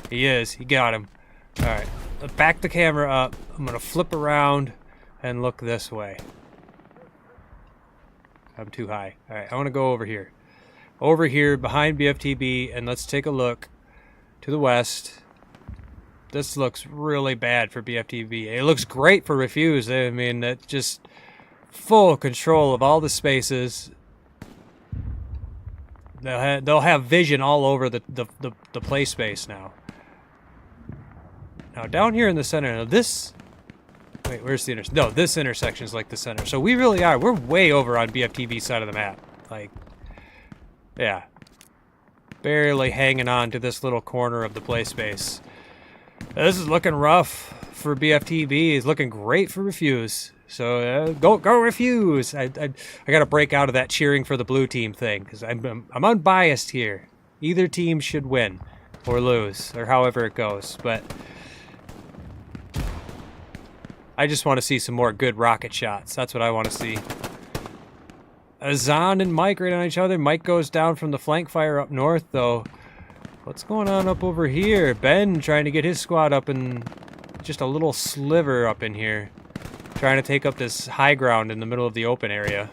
He is. He got him. Alright. Back the camera up. I'm going to flip around and look this way. I'm too high. Alright, I want to go over here. Over here behind BFTB, and let's take a look to the west. This looks really bad for BFTB. It looks great for Refuze. I mean, that's just full control of all the spaces. They'll have vision all over the play space now. Now down here in the center, now this... Wait, where's the intersection? No, this intersection is like the center. So we really are. We're way over on BFTB's side of the map. Like, yeah. Barely hanging on to this little corner of the play space. This is looking rough for BFTB. It's looking great for Refuze. So go Refuze! I got to break out of that cheering for the blue team thing because I'm unbiased here. Either team should win or lose or however it goes, but I just want to see some more good rocket shots. That's what I want to see. Azan and Mike right on each other. Mike goes down from the flank fire up north, though. What's going on up over here? Ben trying to get his squad up in just a little sliver up in here. Trying to take up this high ground in the middle of the open area.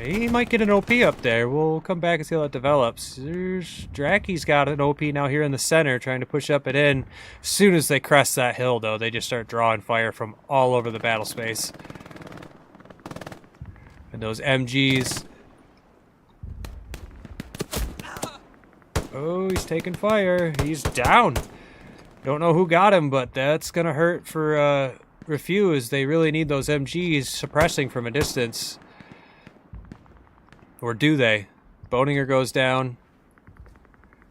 He might get an OP up there. We'll come back and see how that develops. There's Draki's got an OP now here in the center, trying to push up and in. As soon as they crest that hill, though, they just start drawing fire from all over the battle space. And those MGs. Oh, he's taking fire. He's down. Don't know who got him, but that's gonna hurt for Refuze. They really need those MGs suppressing from a distance. Or do they? Boninger goes down.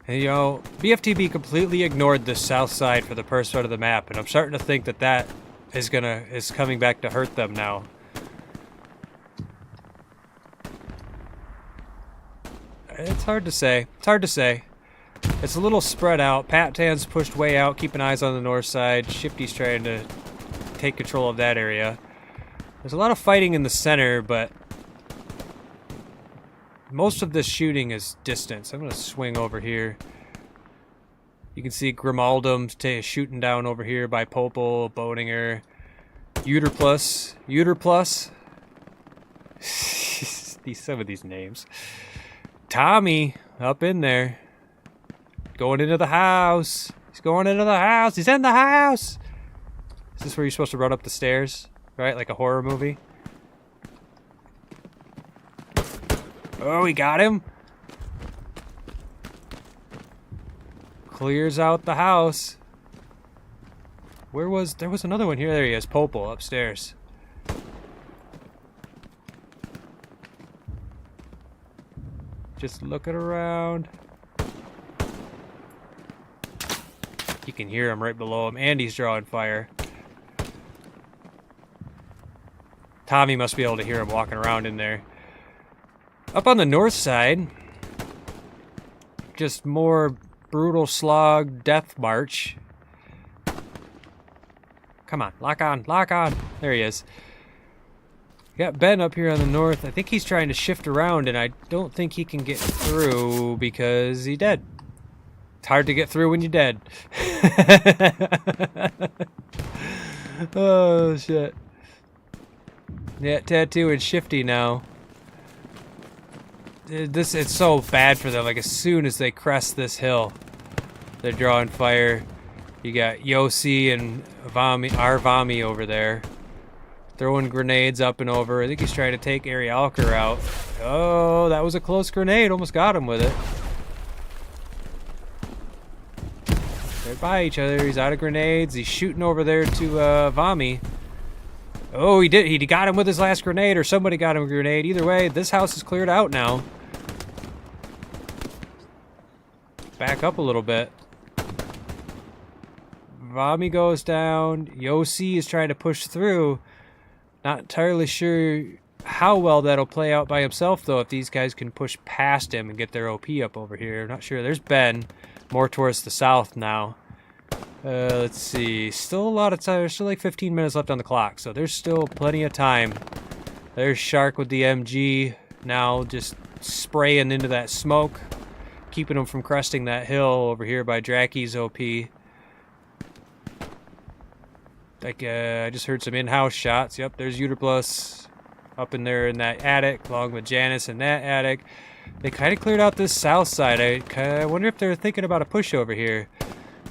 And, you know, BFTB completely ignored the south side for the first part of the map, and I'm starting to think that that is coming back to hurt them now. It's hard to say. It's hard to say. It's a little spread out. Pattan's pushed way out, keeping eyes on the north side. Shifty's trying to take control of that area. There's a lot of fighting in the center, but most of this shooting is distance. I'm going to swing over here. You can see Grimaldum shooting down over here by Popel, Boninger, Uterplus. Some of these names. Tommy, up in there. Going into the house. He's going into the house. He's in the house. Is this where you're supposed to run up the stairs? Right? Like a horror movie? Oh, he got him. Clears out the house. There was another one here. There he is. Popel upstairs. Just looking around. You can hear him right below him, and he's drawing fire. Tommy must be able to hear him walking around in there. Up on the north side, just more brutal slog death march. Come on, lock on, lock on. There he is. Got Ben up here on the north. I think he's trying to shift around, and I don't think he can get through because he's dead. It's hard to get through when you're dead. Oh, shit. Yeah, Tattoo and Shifty now. It's so bad for them. Like, as soon as they crest this hill, they're drawing fire. You got Yossi and Vami over there. Throwing grenades up and over. I think he's trying to take Arialker out. Oh, that was a close grenade. Almost got him with it. They're by each other. He's out of grenades. He's shooting over there to Vami. Oh, he did. He got him with his last grenade, or somebody got him a grenade. Either way, this house is cleared out now. Back up a little bit. Vami goes down. Yossi is trying to push through. Not entirely sure how well that'll play out by himself, though, if these guys can push past him and get their OP up over here. Not sure. There's Ben, more towards the south now. Let's see. Still a lot of time. There's still like 15 minutes left on the clock, so there's still plenty of time. There's Shark with the MG now just spraying into that smoke, keeping him from cresting that hill over here by Draki's OP. Like, I just heard some in-house shots. Yep, there's Uterplus up in there in that attic, along with Janice in that attic. They kind of cleared out this south side. I wonder if they're thinking about a push over here.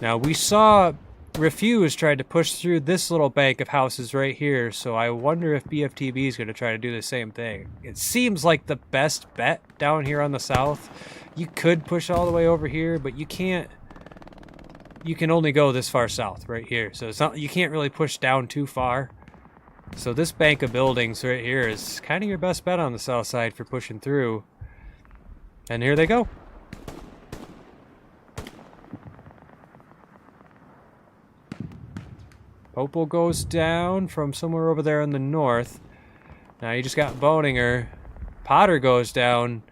Now, we saw Refuze tried to push through this little bank of houses right here, so I wonder if BFTB is going to try to do the same thing. It seems like the best bet down here on the south. You could push all the way over here, but you can't. You can only go this far south right here, so it's not. You can't really push down too far. So this bank of buildings right here is kind of your best bet on the south side for pushing through. And here they go. Popel goes down from somewhere over there in the north. Now you just got Boninger. Potter goes down.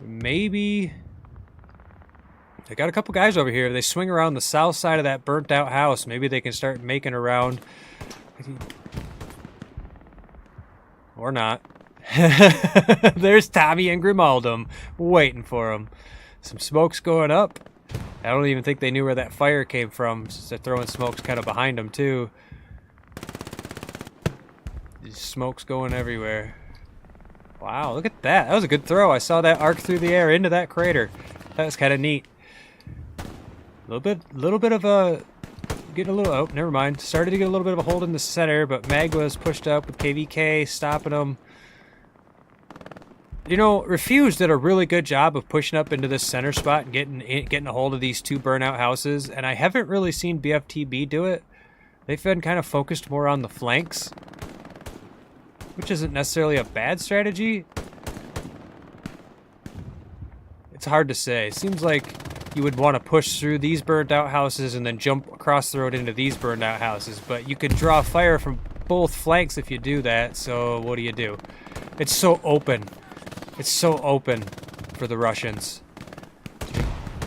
Maybe they got a couple guys over here. If they swing around the south side of that burnt out house, maybe they can start making around. Or not. There's Tommy and Grimaldum waiting for him. Some smoke's going up. I don't even think they knew where that fire came from, since they're throwing smokes kind of behind them too. These smoke's going everywhere. Wow, look at that. That was a good throw. I saw that arc through the air into that crater. That was kind of neat. Little bit of a... Getting a little... Oh, never mind. Started to get a little bit of a hold in the center, but Mag was pushed up with KVK, stopping him. You know, Refuze did a really good job of pushing up into this center spot and getting a hold of these two burnout houses, and I haven't really seen BFTB do it. They've been kind of focused more on the flanks, which isn't necessarily a bad strategy. It's hard to say. It seems like you would want to push through these burned out houses and then jump across the road into these burned out houses, but you could draw fire from both flanks if you do that, so what do? It's so open. It's so open for the Russians.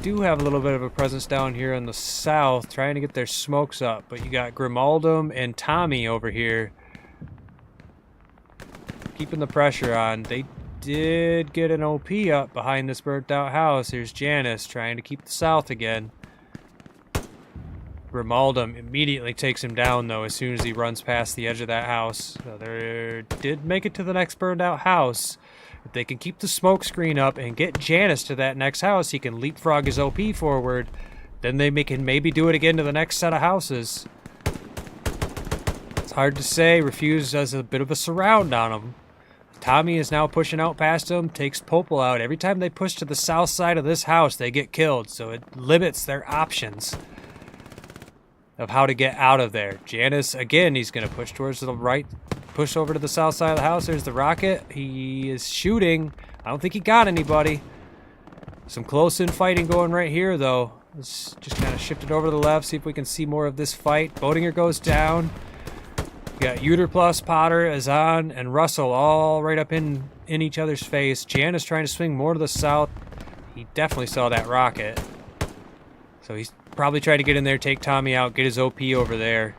Do have a little bit of a presence down here in the south, trying to get their smokes up, but you got Grimaldum and Tommy over here keeping the pressure on. They did get an OP up behind this burnt out house. Here's Janice trying to keep the south again. Grimaldum immediately takes him down though as soon as he runs past the edge of that house. So they did make it to the next burned out house. If they can keep the smoke screen up and get Janice to that next house, he can leapfrog his OP forward. Then they can maybe do it again to the next set of houses. It's hard to say. Refuze does a bit of a surround on him. Tommy is now pushing out past him, takes Popel out. Every time they push to the south side of this house, they get killed. So it limits their options of how to get out of there. Janice, again, he's going to push towards the right. Push over to the south side of the house. There's the rocket. He is shooting. I don't think he got anybody. Some close-in fighting going right here, though. Let's just kind of shift it over to the left, see if we can see more of this fight. Boatinger goes down. We got Uter plus Potter, Azan, and Russell all right up in each other's face. Janice trying to swing more to the south. He definitely saw that rocket. So he's probably trying to get in there, take Tommy out, get his OP over there.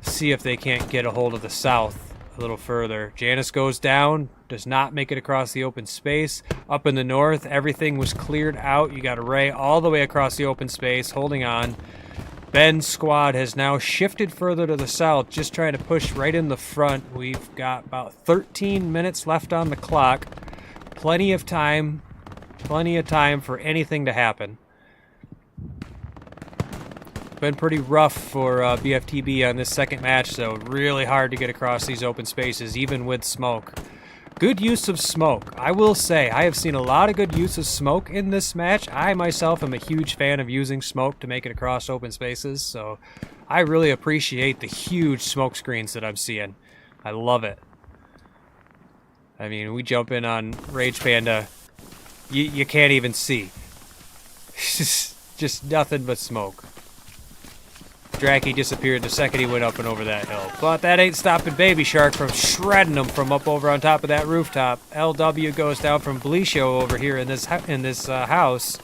See if they can't get a hold of the south a little further. Janice goes down, does not make it across the open space. Up in the north, everything was cleared out. You got a Ray all the way across the open space, holding on. Ben's squad has now shifted further to the south, just trying to push right in the front. We've got about 13 minutes left on the clock. Plenty of time for anything to happen. Been pretty rough for BFTB on this second match, so really hard to get across these open spaces, even with smoke. Good use of smoke. I will say, I have seen a lot of good use of smoke in this match. I myself am a huge fan of using smoke to make it across open spaces, so I really appreciate the huge smoke screens that I'm seeing. I love it. I mean, we jump in on Rage Panda, you can't even see. Just nothing but smoke. Draki disappeared the second he went up and over that hill. But that ain't stopping Baby Shark from shredding him from up over on top of that rooftop. LW goes down from Bleisho over here in this house.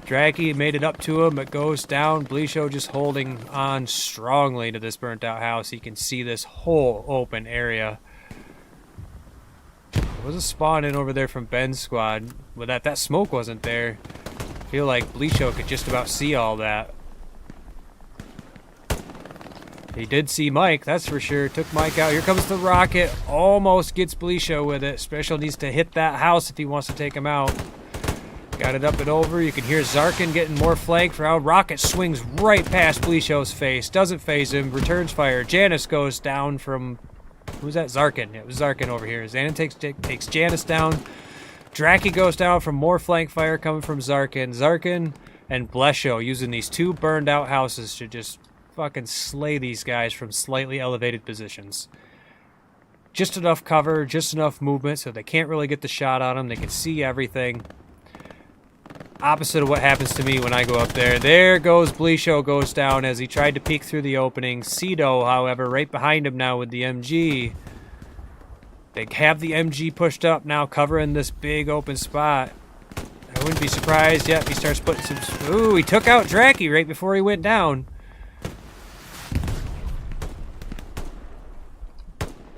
Draki made it up to him, but goes down. Bleisho just holding on strongly to this burnt out house. He can see this whole open area. There was a spawn in over there from Ben's squad, but that smoke wasn't there. I feel like Bleisho could just about see all that. He did see Mike, that's for sure. Took Mike out. Here comes the rocket. Almost gets Bleisho with it. Special needs to hit that house if he wants to take him out. Got it up and over. You can hear Zarkin getting more flanked around. Rocket swings right past Bleisho's face. Doesn't phase him. Returns fire. Janice goes down from... Who's that? Zarkin. It was Zarkin over here. Xanon takes Janice down. Draki goes down from more flank fire coming from Zarkin. Zarkin and Bleisho using these two burned out houses to just fucking slay these guys from slightly elevated positions. Just enough cover, just enough movement so they can't really get the shot on them. They can see everything. Opposite of what happens to me when I go up there. There goes Bleisho goes down as he tried to peek through the opening. Cedo, however, right behind him now with the MG. They have the MG pushed up now, covering this big open spot. I wouldn't be surprised. Yep, he starts putting some... Ooh, he took out Draki right before he went down.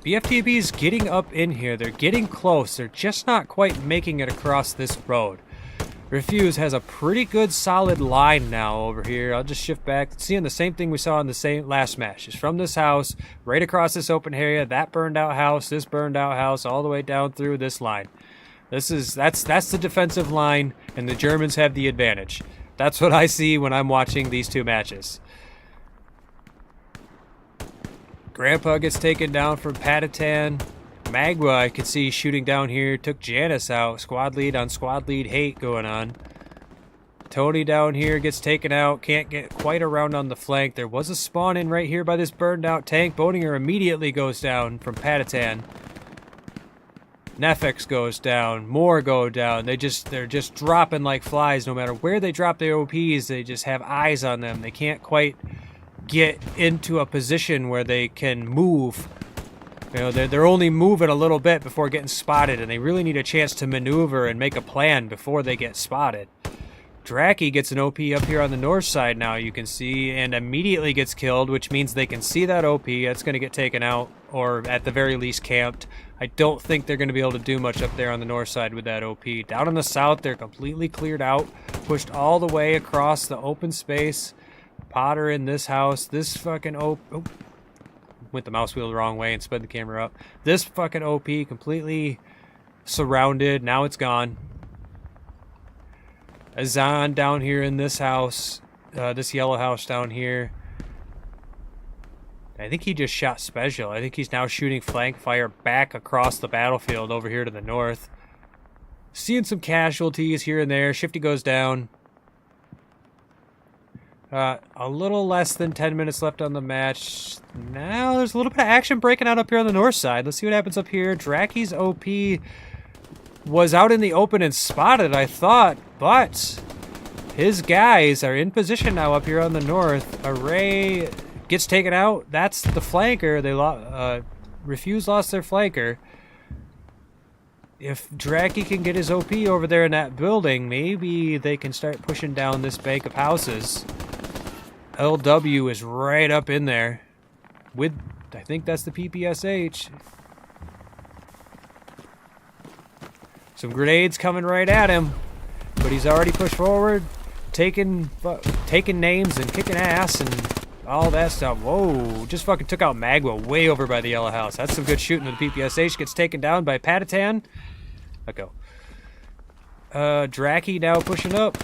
BFTB is getting up in here. They're getting close. They're just not quite making it across this road. Refuze has a pretty good solid line now over here. I'll just shift back. Seeing the same thing we saw in the same last match. Just from this house, right across this open area, that burned out house, this burned out house, all the way down through this line. That's the defensive line, and the Germans have the advantage. That's what I see when I'm watching these two matches. Grandpa gets taken down from Patatan. Magua, I could see shooting down here, took Janice out. Squad lead on squad lead hate going on. Tony down here gets taken out, can't get quite around on the flank. There was a spawn in right here by this burned out tank. Boninger immediately goes down from Patatan. Nefex goes down, more go down. They're just dropping like flies. No matter where they drop their OPs, they just have eyes on them. They can't quite get into a position where they can move. You know, they're only moving a little bit before getting spotted, and they really need a chance to maneuver and make a plan before they get spotted. Draki gets an OP up here on the north side now, you can see, and immediately gets killed, which means they can see that OP. That's going to get taken out, or at the very least camped. I don't think they're going to be able to do much up there on the north side with that OP. Down on the south, they're completely cleared out, pushed all the way across the open space. Potter in this house, this fucking went the mouse wheel the wrong way and sped the camera up. This fucking OP completely surrounded. Now it's gone. Azan down here in this house. This yellow house down here. I think he just shot Special. I think he's now shooting flank fire back across the battlefield over here to the north. Seeing some casualties here and there. Shifty goes down. A little less than 10 minutes left on the match. Now there's a little bit of action breaking out up here on the north side. Let's see what happens up here. Draki's OP was out in the open and spotted, I thought, but his guys are in position now up here on the north. Array gets taken out. That's the flanker. They Refuze lost their flanker. If Draki can get his OP over there in that building, maybe they can start pushing down this bank of houses. LW is right up in there with, I think that's the PPSH. Some grenades coming right at him, but he's already pushed forward, taking names and kicking ass and all that stuff. Whoa, just fucking took out Magua way over by the yellow house. That's some good shooting with the PPSH. Gets taken down by Patatan. Let go. Draki now pushing up.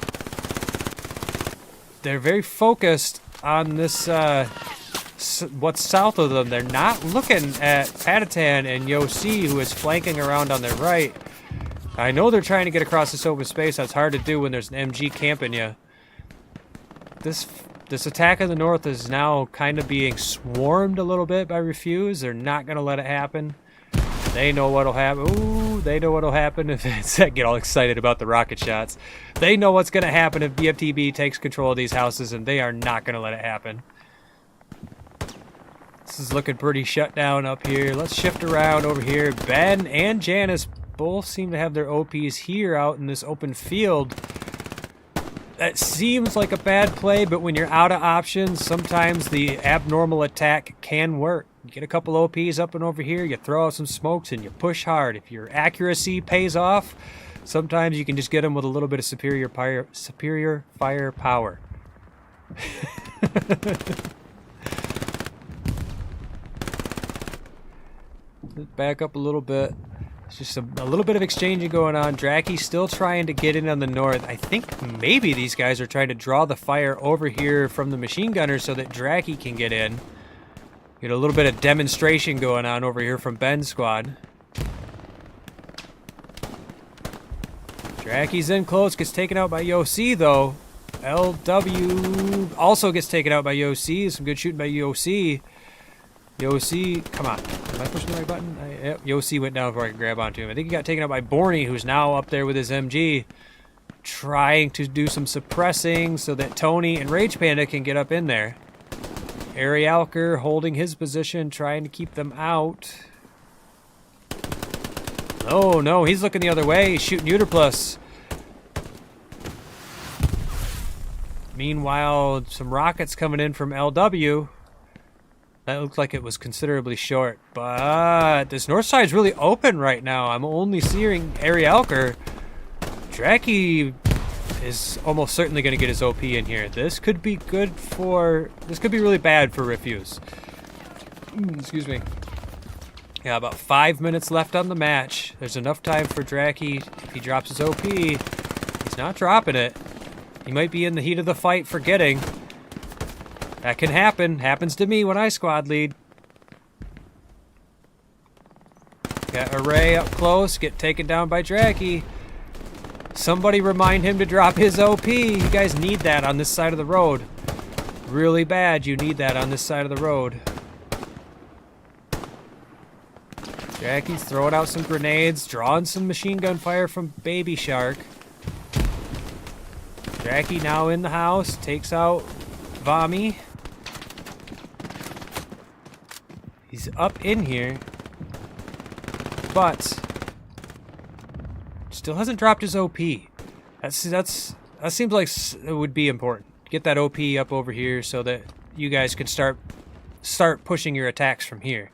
They're very focused on this, what's south of them. They're not looking at Patatan and Yosi, who is flanking around on their right. I know they're trying to get across this open space. That's hard to do when there's an MG camping you. This attack in the north is now kind of being swarmed a little bit by Refuze. They're not going to let it happen. They know what'll happen. Ooh, they know what'll happen if it's get all excited about the rocket shots. They know what's going to happen if BFTB takes control of these houses, and they are not going to let it happen. This is looking pretty shut down up here. Let's shift around over here. Ben and Janice both seem to have their OPs here out in this open field. That seems like a bad play, but when you're out of options, sometimes the abnormal attack can work. You get a couple OPs up and over here, you throw out some smokes, and you push hard. If your accuracy pays off, sometimes you can just get them with a little bit of superior firepower. Back up a little bit. It's just a little bit of exchanging going on. Draki's still trying to get in on the north. I think maybe these guys are trying to draw the fire over here from the machine gunners so that Draki can get in. Get a little bit of demonstration going on over here from Ben's squad. Draki's in close, gets taken out by Yosi though. LW also gets taken out by Yosi. Some good shooting by Yosi. Yosi, come on. Am I pushing the right button? Yep, Yosi went down before I could grab onto him. I think he got taken out by Borny, who's now up there with his MG, trying to do some suppressing so that Tony and Rage Panda can get up in there. Arialker holding his position, trying to keep them out. Oh, no, he's looking the other way. He's shooting Uterplus. Meanwhile, some rockets coming in from LW. That looked like it was considerably short, but this north side is really open right now. I'm only seeing Arialker. Draki is almost certainly going to get his OP in here. This could be good for... This could be really bad for Refuze. Excuse me. Yeah, about 5 minutes left on the match. There's enough time for Draki. If he drops his OP, he's not dropping it. He might be in the heat of the fight forgetting. That can happen. Happens to me when I squad lead. Got Array up close. Get taken down by Draki. Somebody remind him to drop his OP. You guys need that on this side of the road. Really bad. You need that on this side of the road. Draki's throwing out some grenades, drawing some machine gun fire from Baby Shark. Draki now in the house, takes out Vami. He's up in here, but still hasn't dropped his OP. That seems like it would be important. Get that OP up over here so that you guys can start pushing your attacks from here.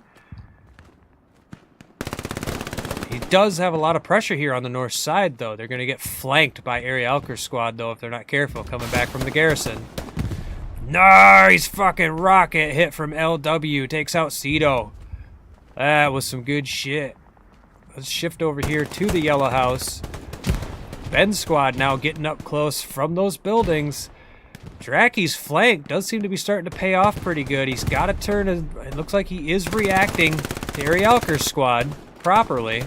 He does have a lot of pressure here on the north side, though. They're going to get flanked by Arielker's squad, though, if they're not careful, coming back from the garrison. Nice fucking rocket hit from LW. Takes out Cedo. That was some good shit. Let's shift over here to the yellow house. Ben's squad now getting up close from those buildings. Draki's flank does seem to be starting to pay off pretty good. He's got to turn. It looks like he is reacting to Arielker's squad properly,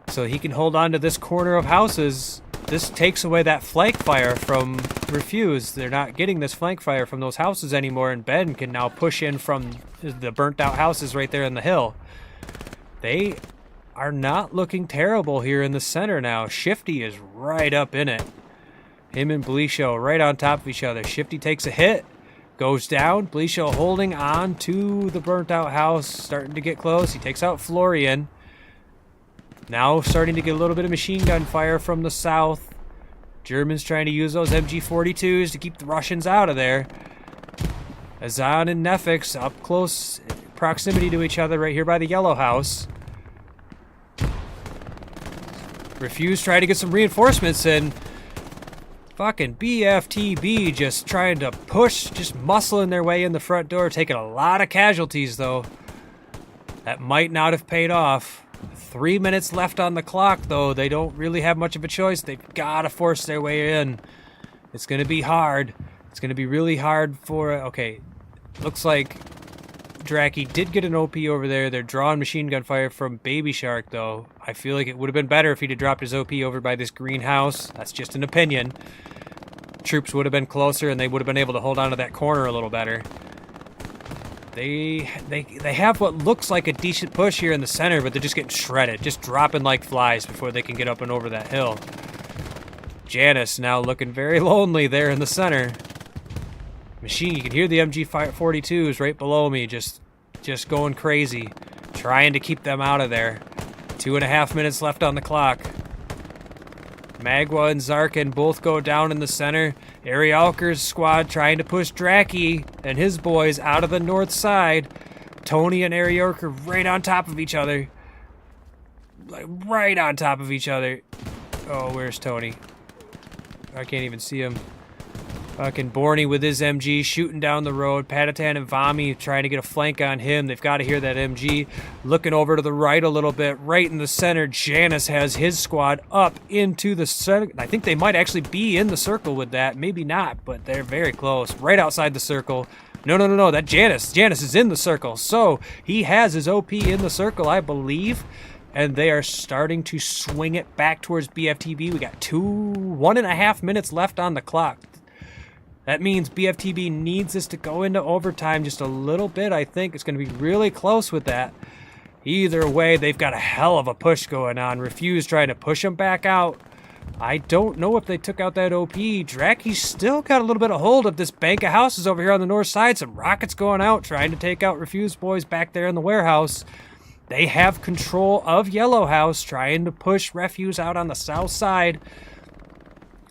so he can hold on to this corner of houses. This takes away that flank fire from Refuze. They're not getting this flank fire from those houses anymore, and Ben can now push in from the burnt out houses right there in the hill. They are not looking terrible here in the center now. Shifty is right up in it. Him and Bleisho right on top of each other. Shifty takes a hit, goes down. Bleisho holding on to the burnt out house, starting to get close. He takes out Florian. Now starting to get a little bit of machine gun fire from the south. Germans trying to use those MG42s to keep the Russians out of there. Azan and Nefix up close proximity to each other right here by the yellow house. Refuze trying to get some reinforcements in. Fucking BFTB just trying to push, just muscling their way in the front door, taking a lot of casualties though. That might not have paid off. 3 minutes left on the clock though. They don't really have much of a choice. They've got to force their way in. It's going to be hard. It's going to be really hard for... Okay, looks like Draki did get an OP over there. They're drawing machine gun fire from Baby Shark though. I feel like it would have been better if he'd have dropped his OP over by this greenhouse. That's just an opinion. Troops would have been closer and they would have been able to hold on to that corner a little better. They have what looks like a decent push here in the center, but they're just getting shredded, just dropping like flies before they can get up and over that hill. Janice now looking very lonely there in the center. Machine, you can hear the MG42s right below me, just going crazy, trying to keep them out of there. 2.5 minutes left on the clock. Magwa and Zarkin both go down in the center. Arielker's squad trying to push Draki and his boys out of the north side. Tony and Arielker right on top of each other. Like, right on top of each other. Oh, where's Tony? I can't even see him. Fucking Borny with his MG shooting down the road. Patatan and Vami trying to get a flank on him. They've got to hear that MG. Looking over to the right a little bit. Right in the center, Janice has his squad up into the center. I think they might actually be in the circle with that. Maybe not, but they're very close. Right outside the circle. No. That Janice is in the circle. So he has his OP in the circle, I believe. And they are starting to swing it back towards BFTB. We got 1.5 minutes left on the clock. That means BFTB needs this to go into overtime just a little bit. I think it's going to be really close with that. Either way, they've got a hell of a push going on. Refuze trying to push them back out. I don't know if they took out that OP. Draki's still got a little bit of hold of this bank of houses over here on the north side. Some rockets going out, trying to take out Refuze boys back there in the warehouse. They have control of Yellow House, trying to push Refuze out on the south side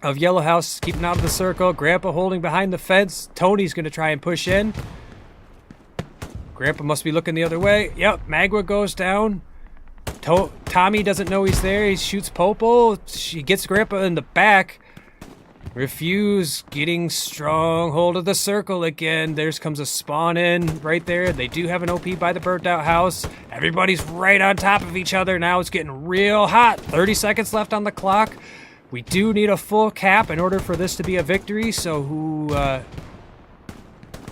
of Yellow House, keeping out of the circle. Grandpa holding behind the fence. Tony's going to try and push in. Grandpa must be looking the other way. Yep, Magwa goes down. Tommy doesn't know he's there. He shoots Popo. She gets Grandpa in the back. Refuze getting strong hold of the circle again. There comes a spawn in right there. They do have an OP by the burnt out house. Everybody's right on top of each other now. It's getting real hot. 30 seconds left on the clock. We do need a full cap in order for this to be a victory. So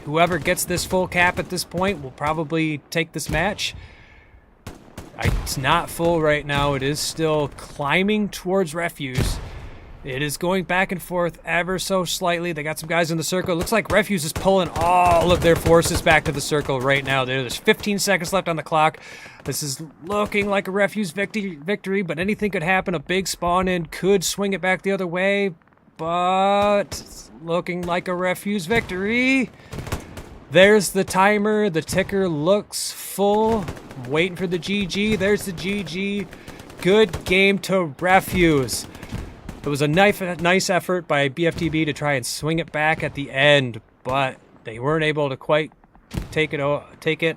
whoever gets this full cap at this point will probably take this match. It's not full right now. It is still climbing towards Refuze. It is going back and forth ever so slightly. They got some guys in the circle. It looks like Refuze is pulling all of their forces back to the circle right now. There's 15 seconds left on the clock. This is looking like a Refuze victory, but anything could happen. A big spawn in could swing it back the other way, but it's looking like a Refuze victory. There's the timer. The ticker looks full. I'm waiting for the GG. There's the GG. Good game to Refuze. It was a nice effort by BFTB to try and swing it back at the end, but they weren't able to quite take it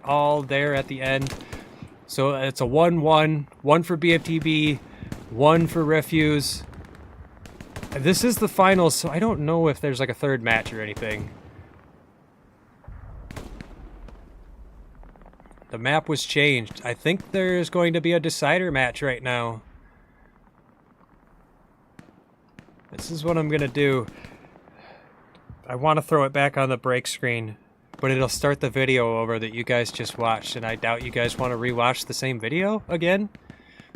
all there at the end. So it's a 1-1, one for BFTB, one for Refuze. This is the finals, so I don't know if there's like a third match or anything. The map was changed. I think there's going to be a decider match right now. This is what I'm gonna do. I want to throw it back on the break screen, but it'll start the video over that you guys just watched, and I doubt you guys want to rewatch the same video again.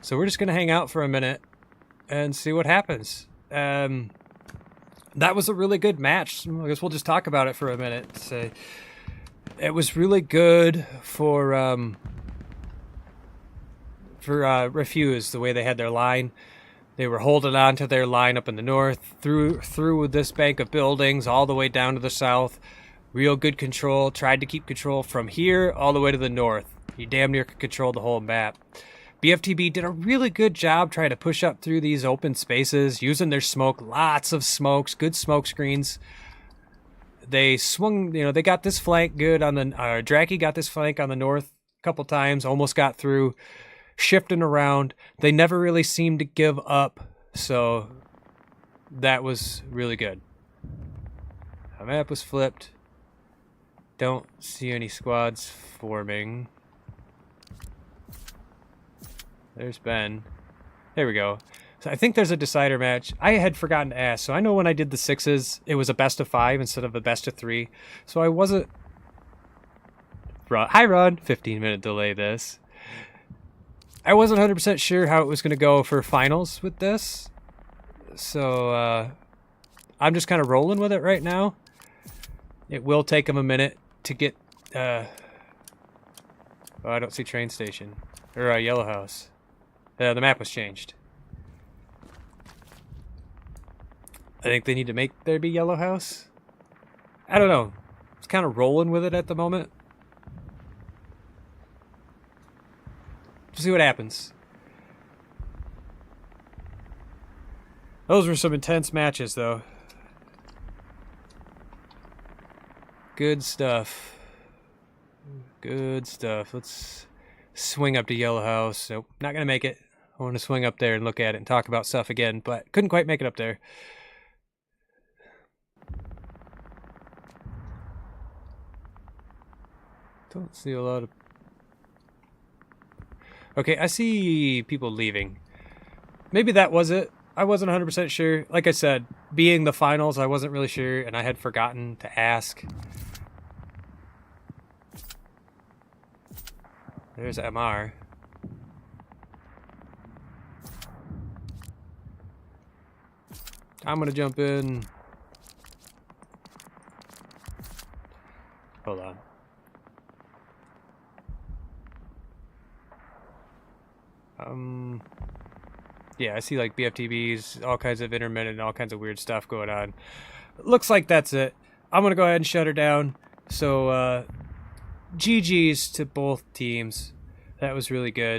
So we're just gonna hang out for a minute and see what happens. That was a really good match. I guess we'll just talk about it for a minute. So it was really good for Refuze, the way they had their line. They were holding on to their line up in the north, through this bank of buildings, all the way down to the south. Real good control. Tried to keep control from here all the way to the north. You damn near could control the whole map. BFTB did a really good job trying to push up through these open spaces, using their smoke. Lots of smokes, good smoke screens. They swung, they got this flank good on the... Draki got this flank on the north a couple times, almost got through. Shifting around. They never really seemed to give up, so that was really good. The map was flipped. Don't see any squads forming. There's Ben. There we go. So I think there's a decider match. I had forgotten to ask, so I know when I did the 6s, it was a best of 5 instead of a best of 3. So I wasn't... Hi, Ron. 15-minute delay this. I wasn't 100% sure how it was going to go for finals with this. So I'm just kind of rolling with it right now. It will take them a minute to get... Oh, I don't see train station. Or Yellow House. The map was changed. I think they need to make there be Yellow House. I don't know. It's kind of rolling with it at the moment. See what happens. Those were some intense matches, though. Good stuff. Good stuff. Let's swing up to Yellow House. Nope, not gonna make it. I want to swing up there and look at it and talk about stuff again, but couldn't quite make it up there. Don't see a lot of... Okay, I see people leaving. Maybe that was it. I wasn't 100% sure. Like I said, being the finals, I wasn't really sure, and I had forgotten to ask. There's MR. I'm gonna jump in. Hold on. Yeah, I see like BFTBs, all kinds of intermittent, all kinds of weird stuff going on. Looks like that's it. I'm going to go ahead and shut her down. So, GG's to both teams. That was really good.